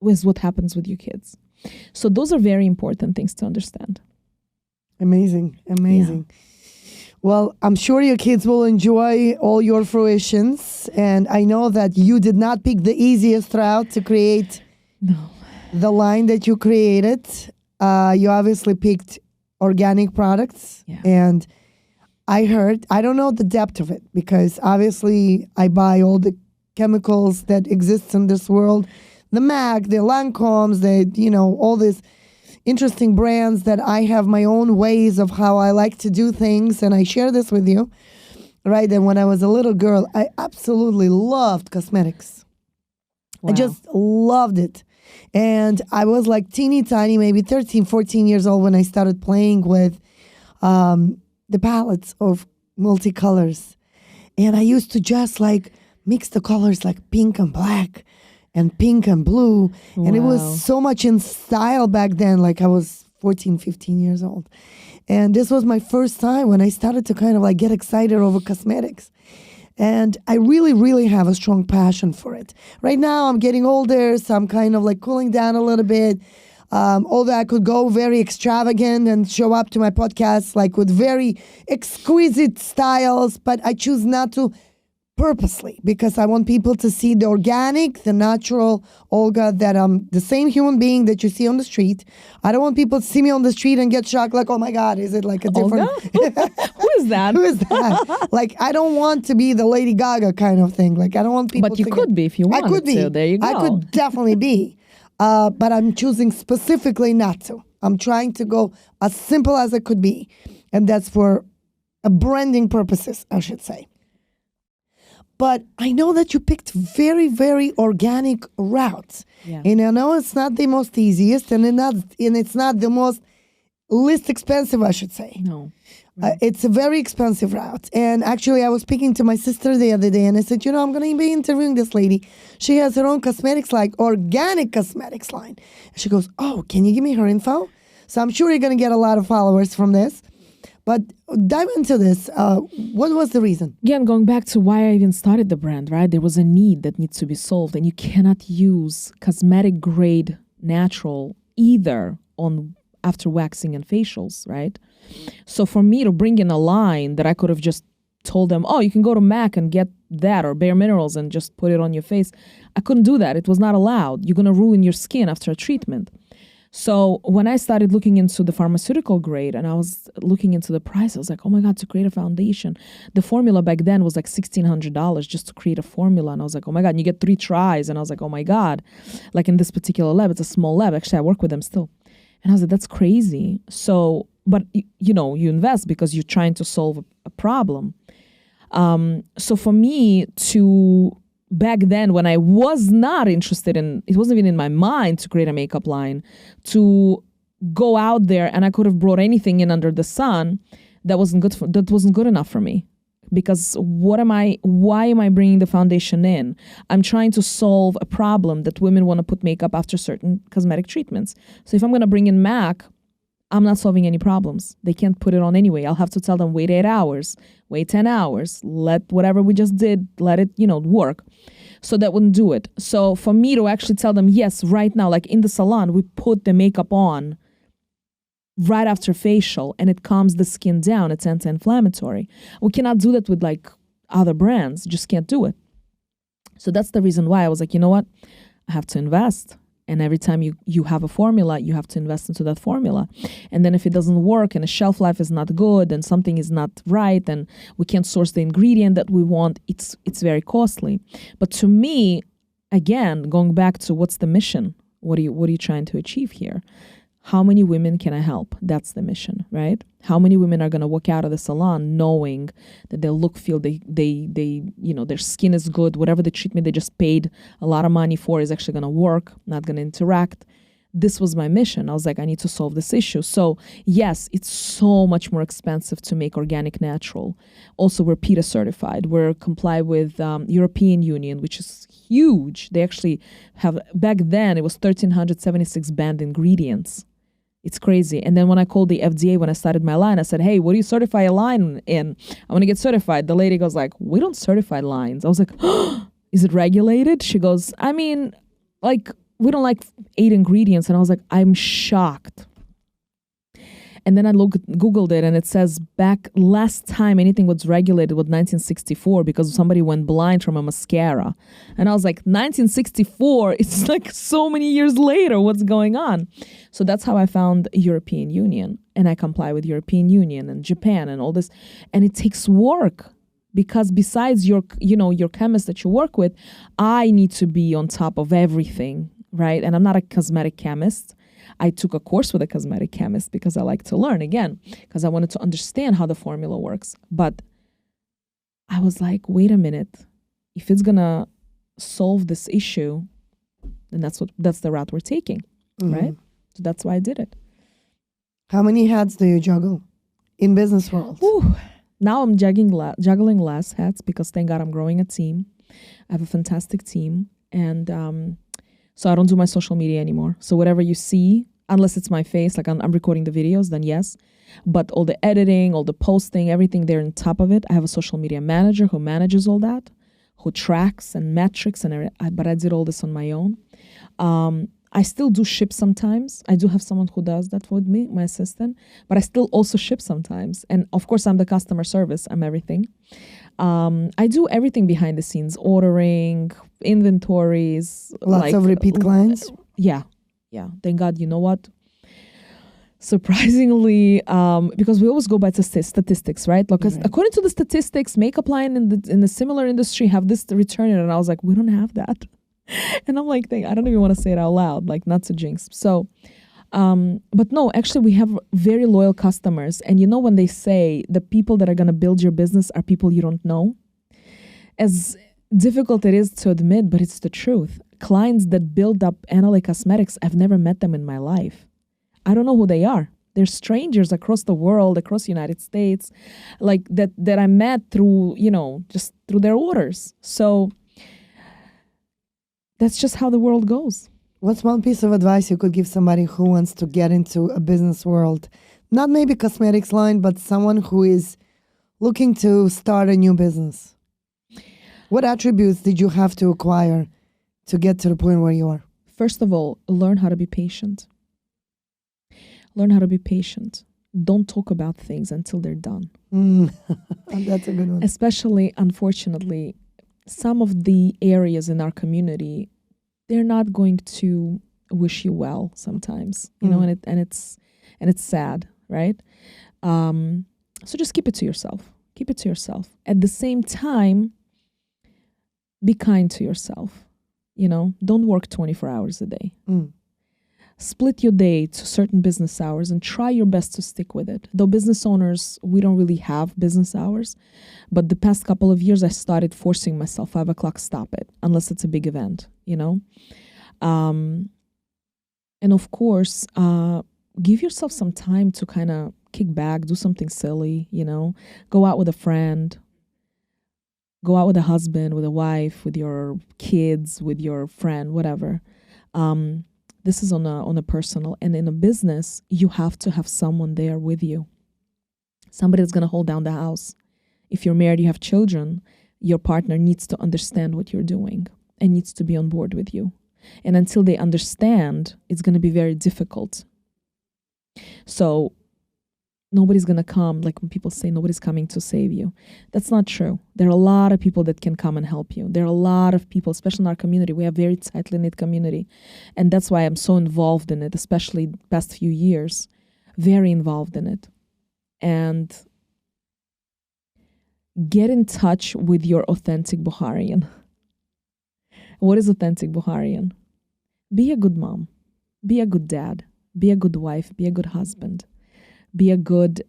with what happens with your kids. So those are very important things to understand. Amazing. Yeah. Well, I'm sure your kids will enjoy all your fruitions. And I know that you did not pick the easiest route to create the line that you created. You obviously picked organic products. Yeah. And I don't know the depth of it because obviously I buy all the chemicals that exist in this world. The MAC, the Lancomes, all these interesting brands that I have my own ways of how I like to do things, and I share this with you, right? And when I was a little girl, I absolutely loved cosmetics. Wow. I just loved it. And I was like teeny tiny, maybe 13, 14 years old when I started playing with the palettes of multicolors. And I used to just like mix the colors like pink and black and pink and blue. Wow. And it was so much in style back then, like I was 14, 15 years old. And this was my first time when I started to kind of like get excited over cosmetics. And I really, really have a strong passion for it. Right now, I'm getting older, so I'm kind of like cooling down a little bit. Although I could go very extravagant and show up to my podcast like with very exquisite styles, but I choose not to purposely because I want people to see the organic, the natural Olga, that I'm the same human being that you see on the street. I don't want people to see me on the street and get shocked like, oh my God, is it like a different... Who is that? Who is that? Like, I don't want to be the Lady Gaga kind of thing. Like, I don't want people But you could be if you wanted I could be. to. There you go. I could definitely be. But I'm choosing specifically not to. I'm trying to go as simple as it could be. And that's for branding purposes, I should say. But I know that you picked very, very organic routes. Yeah. And I know it's not the most easiest and it's not the most least expensive, I should say. No. It's a very expensive route. And actually, I was speaking to my sister the other day and I said, I'm going to be interviewing this lady. She has her own cosmetics line, organic cosmetics line. And she goes, oh, can you give me her info? So I'm sure you're going to get a lot of followers from this. But dive into this. What was the reason? Again, going back to why I even started the brand, right? There was a need that needs to be solved. And you cannot use cosmetic grade natural either after waxing and facials, right? So for me to bring in a line that I could have just told them, oh, you can go to MAC and get that or Bare Minerals and just put it on your face. I couldn't do that. It was not allowed. You're going to ruin your skin after a treatment. So when I started looking into the pharmaceutical grade and I was looking into the price, I was like, oh my God, to create a foundation. The formula back then was like $1,600 just to create a formula. And I was like, oh my God, and you get 3 tries. And I was like, oh my God, like in this particular lab, it's a small lab. Actually, I work with them still. And I was like, that's crazy. So, but you invest because you're trying to solve a problem. So for me back then when I was not interested in, it wasn't even in my mind to create a makeup line, to go out there and I could have brought anything in under the sun, that wasn't good enough for me. Because why am I bringing the foundation in? I'm trying to solve a problem that women want to put makeup after certain cosmetic treatments. So if I'm going to bring in MAC, I'm not solving any problems. They can't put it on anyway. I'll have to tell them, wait 8 hours, wait 10 hours, let whatever we just did, let it, work. So that wouldn't do it. So for me to actually tell them, yes, right now, like in the salon, we put the makeup on right after facial and it calms the skin down. It's anti-inflammatory. We cannot do that with like other brands. Just can't do it. So that's the reason why I was like, you know what? I have to invest. And every time you have a formula, you have to invest into that formula. And then if it doesn't work and the shelf life is not good and something is not right and we can't source the ingredient that we want, it's very costly. But to me, again, going back to what's the mission? What are you trying to achieve here? How many women can I help? That's the mission, right? How many women are going to walk out of the salon knowing that their look, feel, they their skin is good, whatever the treatment they just paid a lot of money for is actually going to work, not going to interact. this was my mission. I was like, I need to solve this issue. So yes, it's so much more expensive to make organic natural. Also, we're PETA certified. We're comply with European Union, which is huge. They actually have, back then it was 1,376 banned ingredients. It's crazy. And then when I called the FDA, when I started my line, I said, hey, what do you certify a line in? I want to get certified. The lady goes like, we don't certify lines. I was like, oh, is it regulated? She goes, I mean, like, we don't like 8 ingredients. And I was like, I'm shocked. And then I Googled it, and it says back last time anything was regulated was 1964 because somebody went blind from a mascara. And I was like, 1964? It's like so many years later. What's going on? So that's how I found European Union. And I comply with European Union and Japan and all this. And it takes work. Because besides your chemist that you work with, I need to be on top of everything, right? And I'm not a cosmetic chemist. I took a course with a cosmetic chemist because I like to learn, again, because I wanted to understand how the formula works. But I was like, wait a minute. If it's going to solve this issue, then that's the route we're taking, right? So that's why I did it. How many hats do you juggle in business world? Ooh. Now I'm juggling less hats because thank God I'm growing a team. I have a fantastic team. And so I don't do my social media anymore. So whatever you see, unless it's my face, like I'm recording the videos, then yes. But all the editing, all the posting, everything there on top of it, I have a social media manager who manages all that, who tracks and metrics, but I did all this on my own. I still do ship sometimes. I do have someone who does that with me, my assistant, but I still also ship sometimes. And of course, I'm the customer service. I'm everything. I do everything behind the scenes, ordering, inventories. Lots of repeat clients? Yeah. Thank God. You know what? Surprisingly, because we always go by statistics, right? Like, according to the statistics, makeup line in the similar industry have this return. And I was like, we don't have that. And I'm like, I don't even want to say it out loud, like not to jinx. So, but no, actually we have very loyal customers. And you know, when they say the people that are going to build your business are people you don't know, as difficult it is to admit, but it's the truth. Clients that build up Aneley Cosmetics, I've never met them in my life. I don't know who they are. They're strangers across the world, across the United States, like that I met through, just through their orders. So that's just how the world goes. What's one piece of advice you could give somebody who wants to get into a business world? Not maybe cosmetics line, but someone who is looking to start a new business. What attributes did you have to acquire to get to the point where you are? First of all, learn how to be patient. Learn how to be patient. Don't talk about things until they're done. That's a good one. Especially, unfortunately, some of the areas in our community, they're not going to wish you well sometimes, and it's sad, right? So just keep it to yourself. Keep it to yourself. At the same time, be kind to yourself. Don't work 24 hours a day. Split your day to certain business hours and try your best to stick with it. Though business owners, we don't really have business hours. But the past couple of years, I started forcing myself, 5 o'clock, stop it, unless it's a big event, And of course, give yourself some time to kind of kick back, do something silly, go out with a friend, go out with a husband, with a wife, with your kids, with your friend, whatever. This is on a personal, and in a business, you have to have someone there with you. Somebody that's going to hold down the house. If you're married, you have children, your partner needs to understand what you're doing and needs to be on board with you. And until they understand, it's going to be very difficult. So nobody's going to come, like when people say nobody's coming to save you. That's not true. There are a lot of people that can come and help you. There are a lot of people, especially in our community. We have a very tightly knit community. And that's why I'm so involved in it, especially the past few years. Very involved in it. And get in touch with your authentic Bukharian. What is authentic Bukharian? Be a good mom. Be a good dad. Be a good wife. Be a good husband. Be a good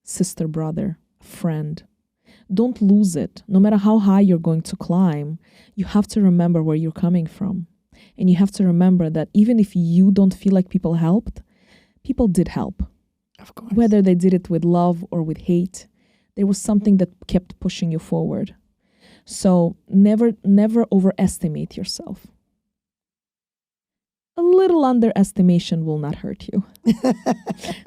sister, brother, friend. Don't lose it. No matter how high you're going to climb, you have to remember where you're coming from. And you have to remember that even if you don't feel like people helped, people did help. Of course. Whether they did it with love or with hate, there was something that kept pushing you forward. So never overestimate yourself. A little underestimation will not hurt you.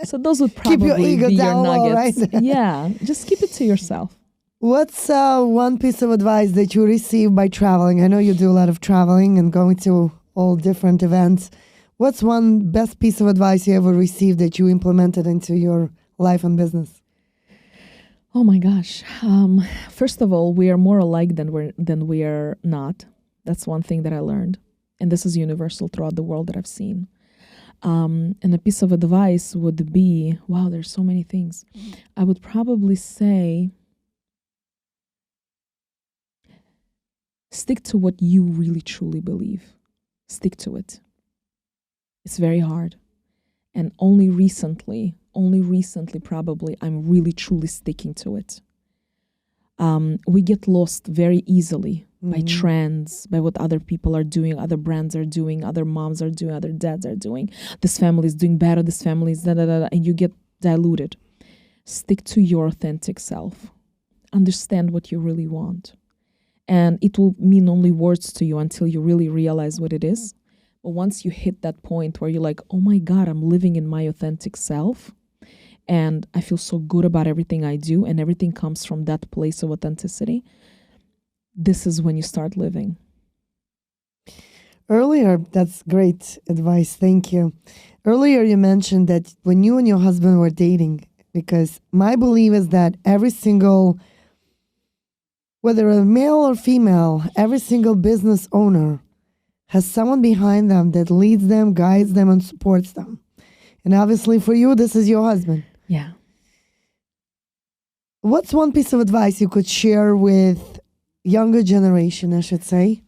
So those would probably keep your ego be down your low, nuggets. right? Yeah, just keep it to yourself. What's one piece of advice that you received by traveling? I know you do a lot of traveling and going to all different events. What's one best piece of advice you ever received that you implemented into your life and business? Oh my gosh. First of all, we are more alike than we are not. That's one thing that I learned. And this is universal throughout the world that I've seen. And a piece of advice would be, wow, there's so many things. I would probably say, stick to what you really truly believe. Stick to it. It's very hard. And only recently probably, I'm really truly sticking to it. We get lost very easily by trends, by what other people are doing, other brands are doing, other moms are doing, other dads are doing. This family is doing better, this family is da-da-da-da, and you get diluted. Stick to your authentic self. Understand what you really want. And it will mean only words to you until you really realize what it is. But once you hit that point where you're like, oh my God, I'm living in my authentic self, and I feel so good about everything I do, and everything comes from that place of authenticity, this is when you start living. Earlier, that's great advice. Thank you. Earlier, you mentioned that when you and your husband were dating, because my belief is that every single, whether a male or female, every single business owner has someone behind them that leads them, guides them, and supports them. And obviously for you, this is your husband. Yeah. What's one piece of advice you could share with younger generation, I should say?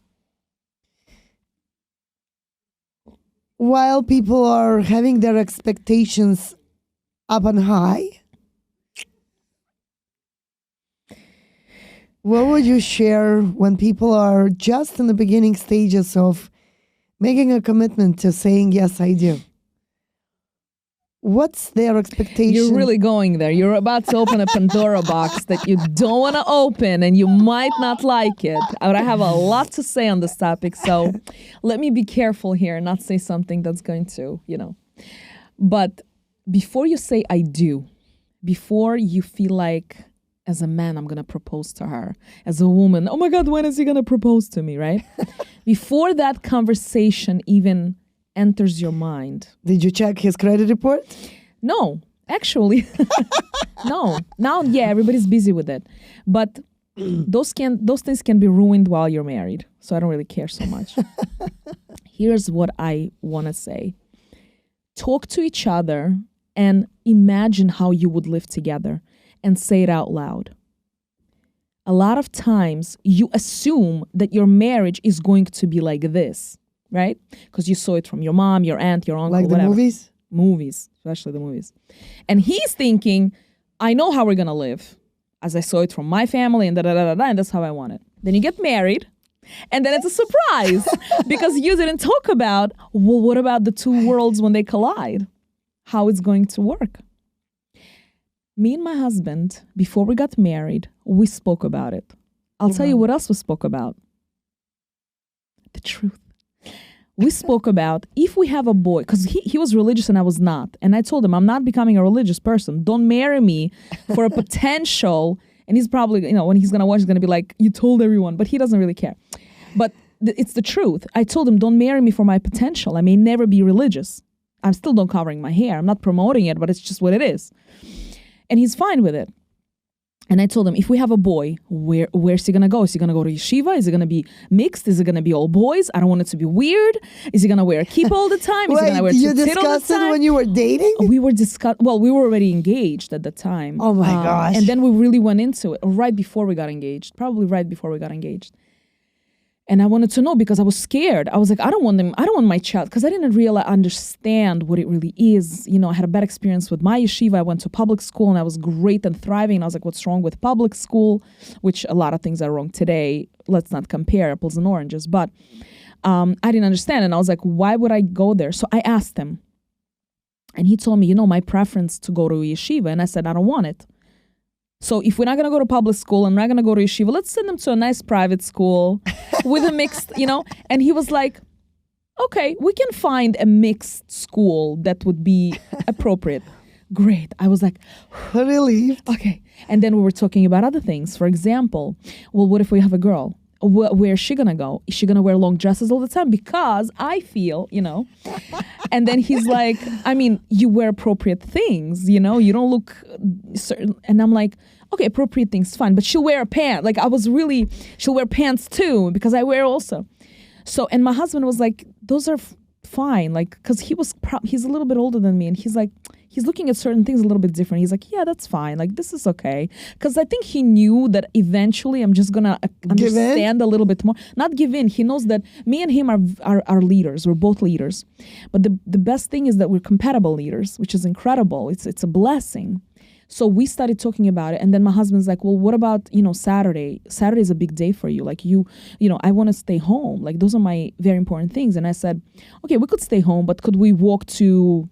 While people are having their expectations up on high, what would you share when people are just in the beginning stages of making a commitment to saying, yes, I do? What's their expectation? You're really going there. You're about to open a Pandora box that you don't want to open, and you might not like it. But I have a lot to say on this topic, so let me be careful here and not say something that's going to, But before you say I do, before you feel like, as a man, I'm going to propose to her. As a woman, oh my God, when is he going to propose to me, right? Before that conversation even enters your mind. Did you check his credit report? No, actually. No. Now, yeah, everybody's busy with it. But those things can be ruined while you're married. So I don't really care so much. Here's what I want to say. Talk to each other and imagine how you would live together and say it out loud. A lot of times you assume that your marriage is going to be like this. Right? Because you saw it from your mom, your aunt, your uncle, like the whatever. movies? Movies, especially the movies. And he's thinking, I know how we're going to live, as I saw it from my family, and da-da-da-da-da, and that's how I want it. Then you get married, and then it's a surprise, because you didn't talk about, well, what about the two worlds when they collide? How it's going to work. Me and my husband, before we got married, we spoke about it. I'll tell you what else we spoke about. The truth. We spoke about if we have a boy, because he was religious and I was not. And I told him, I'm not becoming a religious person. Don't marry me for a potential. And he's probably, when he's going to watch, he's going to be like, you told everyone. But he doesn't really care. But it's the truth. I told him, don't marry me for my potential. I may never be religious. I'm still not covering my hair. I'm not promoting it, but it's just what it is. And he's fine with it. And I told him, if we have a boy, where's he going to go? Is he going to go to yeshiva? Is it going to be mixed? Is it going to be all boys? I don't want it to be weird. Is he going to wear a kippah all the time? Is he going to wear you tzitzit all the discussed it time? when you were dating? We were we were already engaged at the time. Oh my gosh. And then we really went into it right before we got engaged. Probably right before we got engaged. And I wanted to know because I was scared. I was like, I don't want my child, because I didn't really understand what it really is. I had a bad experience with my yeshiva. I went to public school and I was great and thriving. And I was like, what's wrong with public school? Which a lot of things are wrong today. Let's not compare apples and oranges. But I didn't understand. And I was like, why would I go there? So I asked him. And he told me, my preference to go to yeshiva. And I said, I don't want it. So if we're not going to go to public school and we're not going to go to yeshiva, let's send them to a nice private school with a mixed, And he was like, okay, we can find a mixed school that would be appropriate. Great. I was like, relieved. Okay. And then we were talking about other things. For example, well, what if we have a girl? Where is she going to go? Is she going to wear long dresses all the time? Because I feel, And then he's like, I mean, you wear appropriate things, you don't look certain. And I'm like, okay, appropriate things, fine. But she'll wear a pant. Like she'll wear pants too, because I wear also. So, and my husband was like, those are fine. Like, because he's a little bit older than me. And he's like, he's looking at certain things a little bit different. He's like, yeah, that's fine. Like, this is okay. Because I think he knew that eventually I'm just going to understand a little bit more. Not give in. He knows that me and him are leaders. We're both leaders. But the best thing is that we're compatible leaders, which is incredible. It's a blessing. So we started talking about it. And then my husband's like, well, what about, Saturday? Saturday is a big day for you. Like I want to stay home. Like those are my very important things. And I said, okay, we could stay home, but could we walk to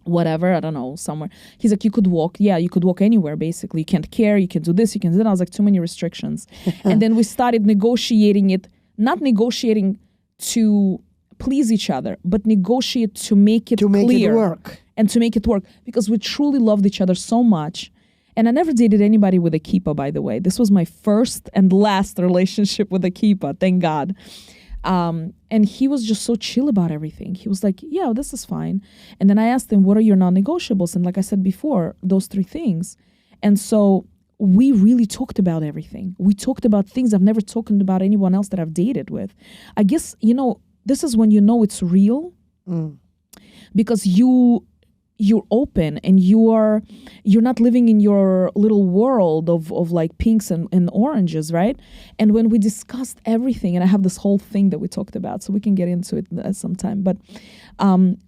whatever, I don't know, somewhere. He's like, you could walk. Yeah, you could walk anywhere, basically. You can't care. You can do this. You can do that. I was like, too many restrictions. And then we started negotiating it, not negotiating to please each other, but negotiate to make it clear. To make it work. And to make it work. Because we truly loved each other so much. And I never dated anybody with a kippah, by the way. This was my first and last relationship with a kippah, thank God. And he was just so chill about everything. He was like, yeah, this is fine. And then I asked him, what are your non-negotiables? And like I said before, those 3 things. And so we really talked about everything. We talked about things I've never talked about anyone else that I've dated with. I guess, this is when it's real. Because you're open and you're not living in your little world of like pinks and oranges, right? And when we discussed everything, and I have this whole thing that we talked about, so we can get into it sometime, but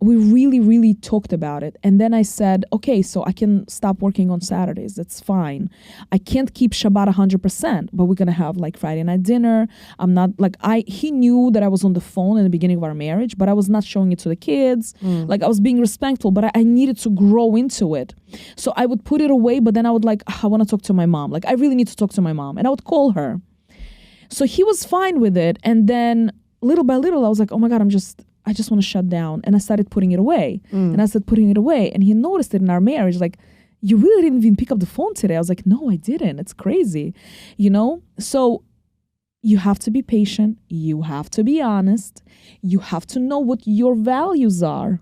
we really, really talked about it. And then I said, okay, so I can stop working on Saturdays. That's fine. I can't keep Shabbat 100%, but we're going to have like Friday night dinner. I'm not like, he knew that I was on the phone in the beginning of our marriage, but I was not showing it to the kids. Like I was being respectful, but I needed to grow into it. So I would put it away, but then I would like, I want to talk to my mom. Like I really need to talk to my mom. And I would call her. So he was fine with it. And then little by little, I was like, oh my God, I just want to shut down. And I started putting it away. And I started putting it away. And he noticed it in our marriage. Like, you really didn't even pick up the phone today. I was like, no, I didn't. It's crazy. So you have to be patient. You have to be honest. You have to know what your values are.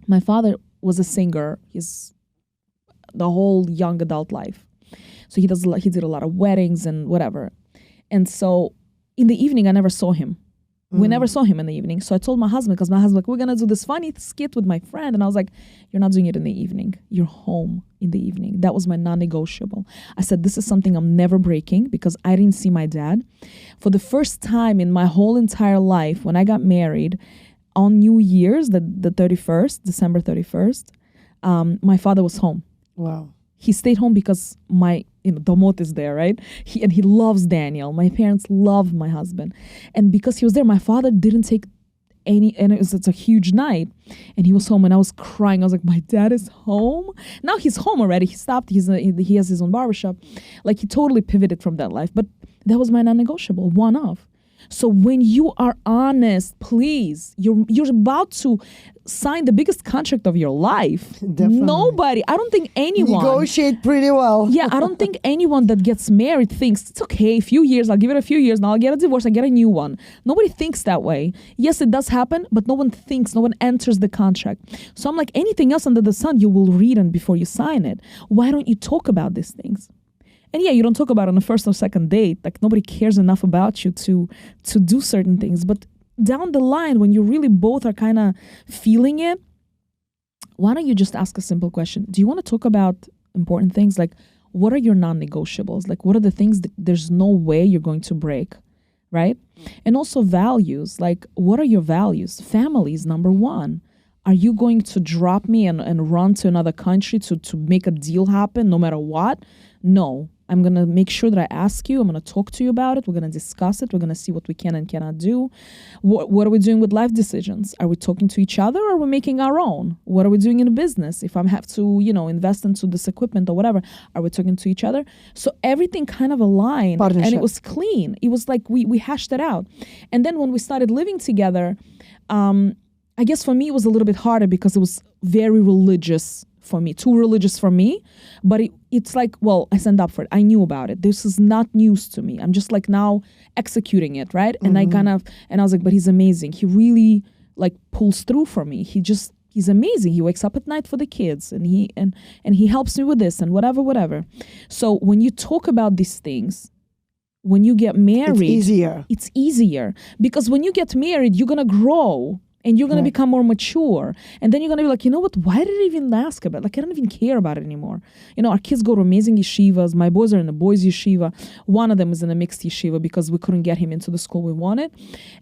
My father was a singer. He's the whole young adult life. So he did a lot of weddings and whatever. And so in the evening, I never saw him. We never saw him in the evening. So I told my husband, because my husband was like, we're going to do this funny skit with my friend. And I was like, you're not doing it in the evening. You're home in the evening. That was my non-negotiable. I said, this is something I'm never breaking, because I didn't see my dad. For the first time in my whole entire life, when I got married on New Year's, the 31st, December 31st, my father was home. Wow. He stayed home because my Domot is there, right? He loves Daniel. My parents love my husband. And because he was there, my father didn't take any, and it's a huge night. And he was home and I was crying. I was like, my dad is home? Now he's home already. He stopped. He has his own barbershop. Like he totally pivoted from that life. But that was my non-negotiable, one of. So when you are honest, please, you're about to sign the biggest contract of your life. Definitely. Nobody, I don't think anyone. Negotiate pretty well. Yeah, I don't think anyone that gets married thinks, it's okay, a few years, I'll give it a few years, now I'll get a divorce, I'll get a new one. Nobody thinks that way. Yes, it does happen, but no one enters the contract. So I'm like, anything else under the sun, you will read and before you sign it. Why don't you talk about these things? And yeah, you don't talk about it on the first or second date. Like nobody cares enough about you to do certain things. But down the line, when you really both are kind of feeling it, why don't you just ask a simple question? Do you want to talk about important things? Like, what are your non-negotiables? Like, what are the things that there's no way you're going to break, right? And also values. Like, what are your values? Family is number one. Are you going to drop me and run to another country to make a deal happen no matter what? No. I'm going to make sure that I ask you. I'm going to talk to you about it. We're going to discuss it. We're going to see what we can and cannot do. What are we doing with life decisions? Are we talking to each other or are we making our own? What are we doing in a business? If I have to, invest into this equipment or whatever, are we talking to each other? So everything kind of aligned and it was clean. It was like we hashed it out. And then when we started living together, I guess for me it was a little bit harder because it was very religious for me, too religious for me. But it's like, well, I signed up for it. I knew about it. This is not news to me. I'm just like now executing it, right? And I was like, but he's amazing. He really like pulls through for me. He's amazing. He wakes up at night for the kids and he helps me with this and whatever. So when you talk about these things, when you get married, it's easier because when you get married, you're going to grow. And you're going to become more mature. And then you're going to be like, you know what? Why did I even ask about it? Like, I don't even care about it anymore. Our kids go to amazing yeshivas. My boys are in a boys' yeshiva. One of them is in a mixed yeshiva because we couldn't get him into the school we wanted.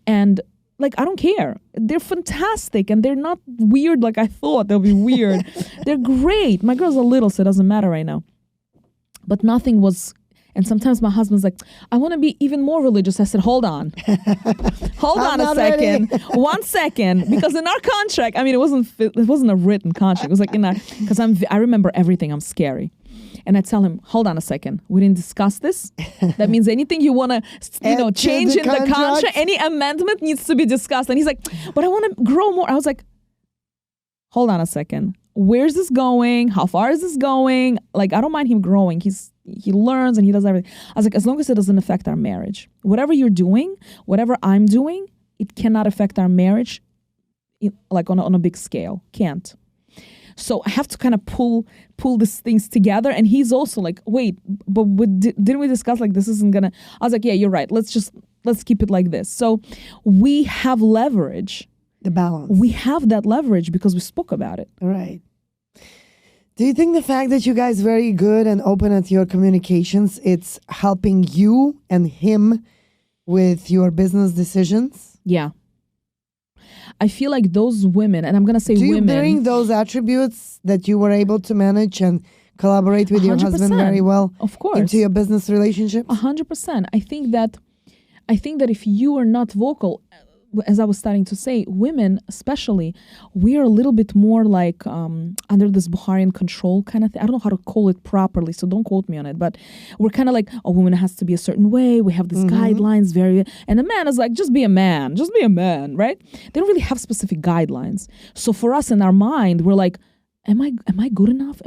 And, like, I don't care. They're fantastic. And they're not weird like I thought they'll be weird. They're great. My girls are little, so it doesn't matter right now. But nothing was... And sometimes my husband's like, I want to be even more religious. I said, hold on. Hold on a second. 1 second. Because in our contract, I mean, it wasn't a written contract. It was like, because I remember everything. I'm scary. And I tell him, hold on a second. We didn't discuss this. That means anything you want to, change in the contract, any amendment needs to be discussed. And he's like, but I want to grow more. I was like, hold on a second. Where's this going? How far is this going? Like, I don't mind him growing. He learns and he does everything. I was like, as long as it doesn't affect our marriage, whatever you're doing, whatever I'm doing, it cannot affect our marriage, like on a big scale. Can't. So I have to kind of pull these things together. And he's also like, wait, but didn't we discuss like this isn't gonna? I was like, yeah, you're right. Let's keep it like this. So we have leverage. The balance. We have that leverage because we spoke about it. Right. Do you think the fact that you guys very good and open at your communications, it's helping you and him with your business decisions? Yeah. I feel like those women, and I'm going to say women. Do you women. bring those attributes that you were able to manage and collaborate with 100%. Your husband very well, of course, into your business relationship? 100%. I think that if you are not vocal, as I was starting to say, women especially, we are a little bit more like under this Baharian control kind of thing. I don't know how to call it properly, so don't quote me on it. But we're kind of like, a woman has to be a certain way. We have these guidelines, and a man is like, just be a man, right? They don't really have specific guidelines. So for us in our mind, we're like, am I good enough?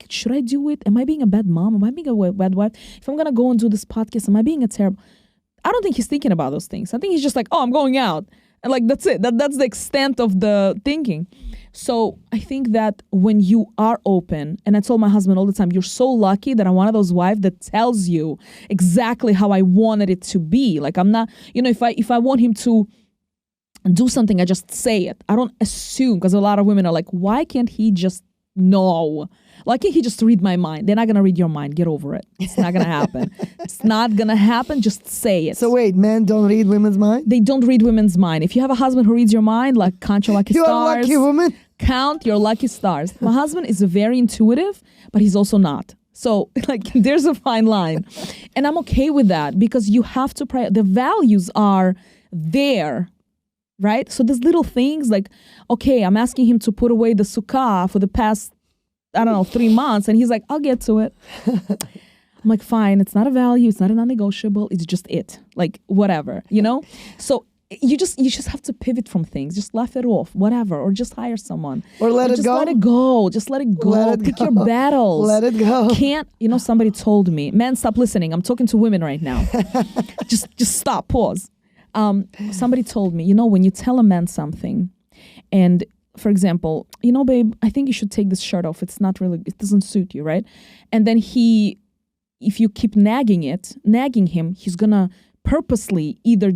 Should I do it? Am I being a bad mom? Am I being a bad wife? If I'm gonna go and do this podcast, am I being a terrible? I don't think he's thinking about those things. I think he's just like, oh, I'm going out. And like, that's it. That's the extent of the thinking. So I think that when you are open, and I told my husband all the time, you're so lucky that I'm one of those wives that tells you exactly how I wanted it to be. Like I'm not, if I want him to do something, I just say it. I don't assume, because a lot of women are like, why can't he just know? Why can't he just read my mind? They're not going to read your mind. Get over it. It's not going to happen. It's not going to happen. Just say it. So wait, men don't read women's mind? They don't read women's mind. If you have a husband who reads your mind, like count your lucky stars. You're a lucky woman. Count your lucky stars. My husband is very intuitive, but he's also not. So like there's a fine line. And I'm okay with that because you have to the values are there. Right? So there's little things like, okay, I'm asking him to put away the sukkah for the past 3 months. And he's like, I'll get to it. I'm like, fine. It's not a value. It's not a non-negotiable. It's just it. Like, whatever, So you just have to pivot from things. Just laugh it off, whatever. Or just hire someone. Or let it go. Let it go. Just let it go. Pick your battles. Let it go. Somebody told me, man, stop listening. I'm talking to women right now. just stop. Pause. Somebody told me, when you tell a man something and, for example, babe, I think you should take this shirt off. It doesn't suit you, right? And then if you keep nagging him, he's going to purposely either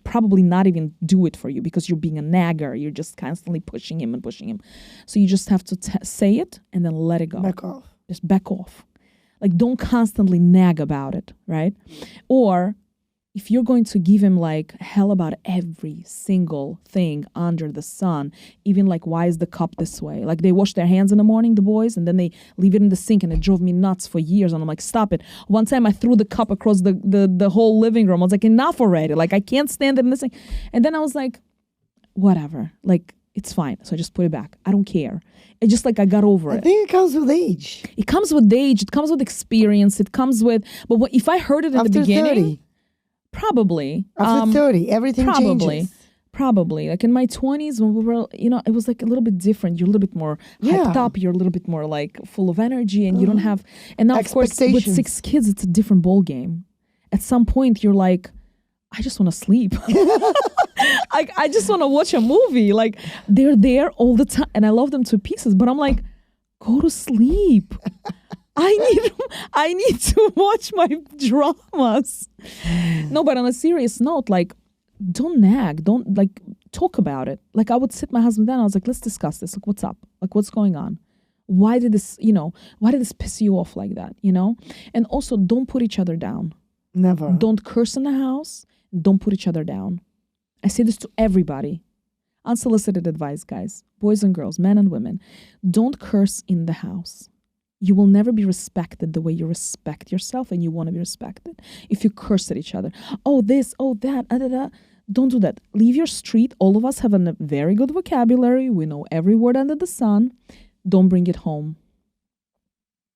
probably not even do it for you because you're being a nagger. You're just constantly pushing him. So you just have to say it and then let it go. Back off. Just back off. Like, don't constantly nag about it, right? Or if you're going to give him like hell about every single thing under the sun, even like, why is the cup this way? Like they wash their hands in the morning, the boys, and then they leave it in the sink, and it drove me nuts for years. And I'm like, stop it. One time I threw the cup across the whole living room. I was like, enough already. Like I can't stand it in the sink. And then I was like, whatever. Like it's fine. So I just put it back. I don't care. It's just like I got over it. I think it comes with age. It comes with age. It comes with experience. It comes with, but if I heard it in the beginning. 30. Probably. After 30, everything changes. Probably. Like in my 20s when we were, it was like a little bit different. You're a little bit more hyped up. You're a little bit more like full of energy, and you don't have, and now of course with 6 kids, it's a different ball game. At some point you're like, I just want to sleep. I just want to watch a movie. Like they're there all the time and I love them to pieces, but I'm like, go to sleep. I need to watch my dramas. No, but on a serious note, like, don't nag. Don't, like, talk about it. Like, I would sit my husband down. I was like, let's discuss this. Like, what's up? Like, what's going on? Why did this piss you off like that, And also, don't put each other down. Never. Don't curse in the house. Don't put each other down. I say this to everybody. Unsolicited advice, guys. Boys and girls, men and women. Don't curse in the house. You will never be respected the way you respect yourself and you want to be respected if you curse at each other. Oh, this, oh, that, Don't do that. Leave your street. All of us have a very good vocabulary. We know every word under the sun. Don't bring it home.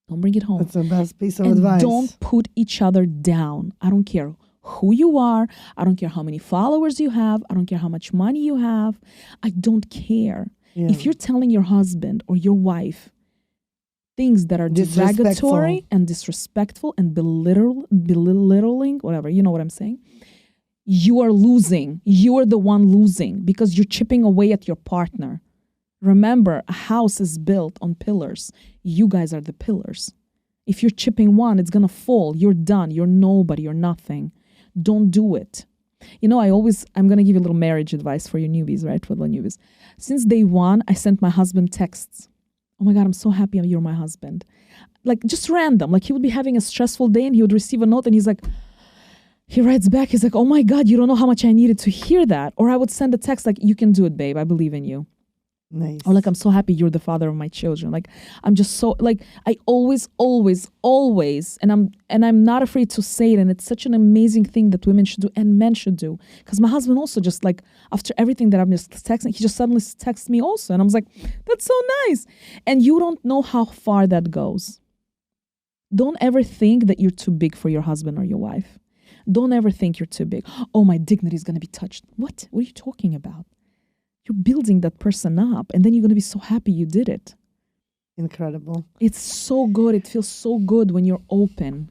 Don't bring it home. That's the best piece of advice. Don't put each other down. I don't care who you are. I don't care how many followers you have. I don't care how much money you have. I don't care. Yeah. If you're telling your husband or your wife things that are derogatory and disrespectful and belittling, whatever, you know what I'm saying? You are losing. You are the one losing because you're chipping away at your partner. Remember, a house is built on pillars. You guys are the pillars. If you're chipping one, it's going to fall. You're done. You're nobody. You're nothing. Don't do it. I'm going to give you a little marriage advice for your newbies, right? For the newbies. Since day one, I sent my husband texts. Oh my God, I'm so happy you're my husband. Like just random. Like he would be having a stressful day and he would receive a note and he writes back, he's like, oh my God, you don't know how much I needed to hear that. Or I would send a text like, you can do it, babe. I believe in you. Nice. Or like, I'm so happy you're the father of my children. Like, I'm just so, like, I always, and I'm not afraid to say it. And it's such an amazing thing that women should do and men should do. Because my husband also just like, after everything that I'm just texting, he just suddenly texts me also. And I was like, that's so nice. And you don't know how far that goes. Don't ever think that you're too big for your husband or your wife. Don't ever think you're too big. Oh, my dignity is going to be touched. What are you talking about? You're building that person up, and then you're going to be so happy you did it. Incredible. It's so good. It feels so good when you're open,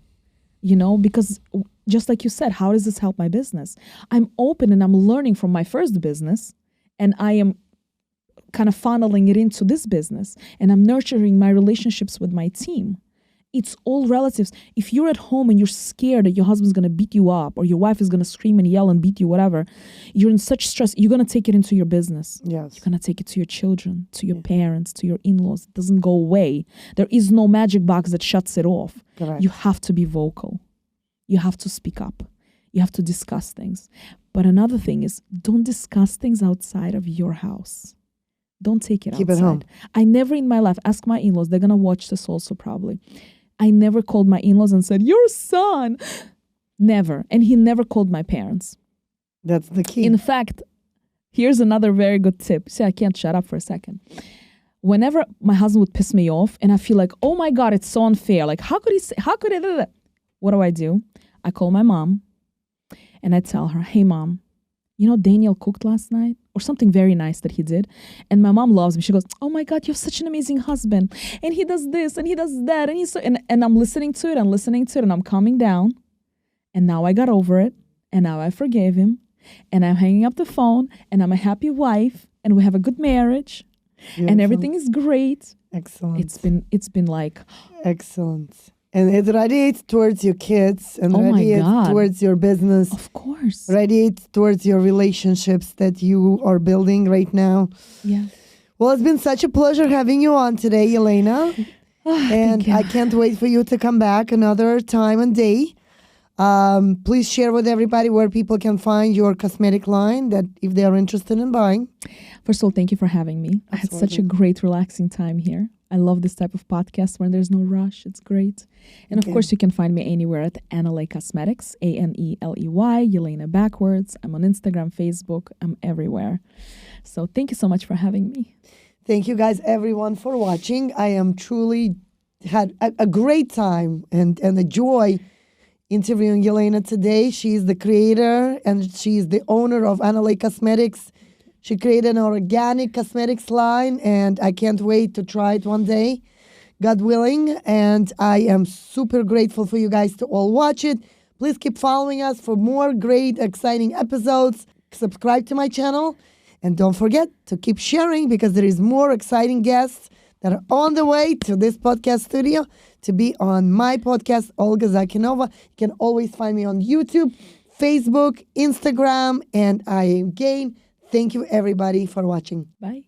because just like you said, how does this help my business? I'm open and I'm learning from my first business, and I am kind of funneling it into this business, and I'm nurturing my relationships with my team. It's all relatives. If you're at home and you're scared that your husband's going to beat you up or your wife is going to scream and yell and beat you, whatever, you're in such stress. You're going to take it into your business. Yes. You're going to take it to your children, to your parents, to your in-laws. It doesn't go away. There is no magic box that shuts it off. Correct. You have to be vocal. You have to speak up. You have to discuss things. But another thing is, don't discuss things outside of your house. Don't take it outside. Keep it home. I never in my life, ask my in-laws, they're going to watch this also probably. I never called my in-laws and said, your son. Never. And he never called my parents. That's the key. In fact, here's another very good tip. See, I can't shut up for a second. Whenever my husband would piss me off and I feel like, oh my God, it's so unfair. Like, how could he? What do? I call my mom and I tell her, hey mom, Daniel cooked last night or something very nice that he did. And my mom loves me. She goes, oh my God, you have such an amazing husband. And he does this and he does that. And he's so, and I'm listening to it and I'm calming down. And now I got over it. And now I forgave him. And I'm hanging up the phone and I'm a happy wife and we have a good marriage. Beautiful. And everything is great. Excellent. It's been like. Excellent. And it radiates towards your kids and radiates towards your business. Of course. Radiates towards your relationships that you are building right now. Yeah. Well, it's been such a pleasure having you on today, Yelena. And I can't wait for you to come back another time and day. Please share with everybody where people can find your cosmetic line that if they are interested in buying. First of all, thank you for having me. I had such a great, relaxing time here. I love this type of podcast when there's no rush. It's great. And of course, you can find me anywhere at Aneley Cosmetics, Aneley, Yelena backwards. I'm on Instagram, Facebook. I'm everywhere. So thank you so much for having me. Thank you guys, everyone, for watching. I am truly had a great time and a joy interviewing Yelena today. She's the creator and she's the owner of Aneley Cosmetics. She created an organic cosmetics line, and I can't wait to try it one day, God willing. And I am super grateful for you guys to all watch it. Please keep following us for more great, exciting episodes. Subscribe to my channel. And don't forget to keep sharing because there is more exciting guests that are on the way to this podcast studio to be on my podcast, Olga Zakinova. You can always find me on YouTube, Facebook, Instagram, and I again thank you everybody for watching. Bye.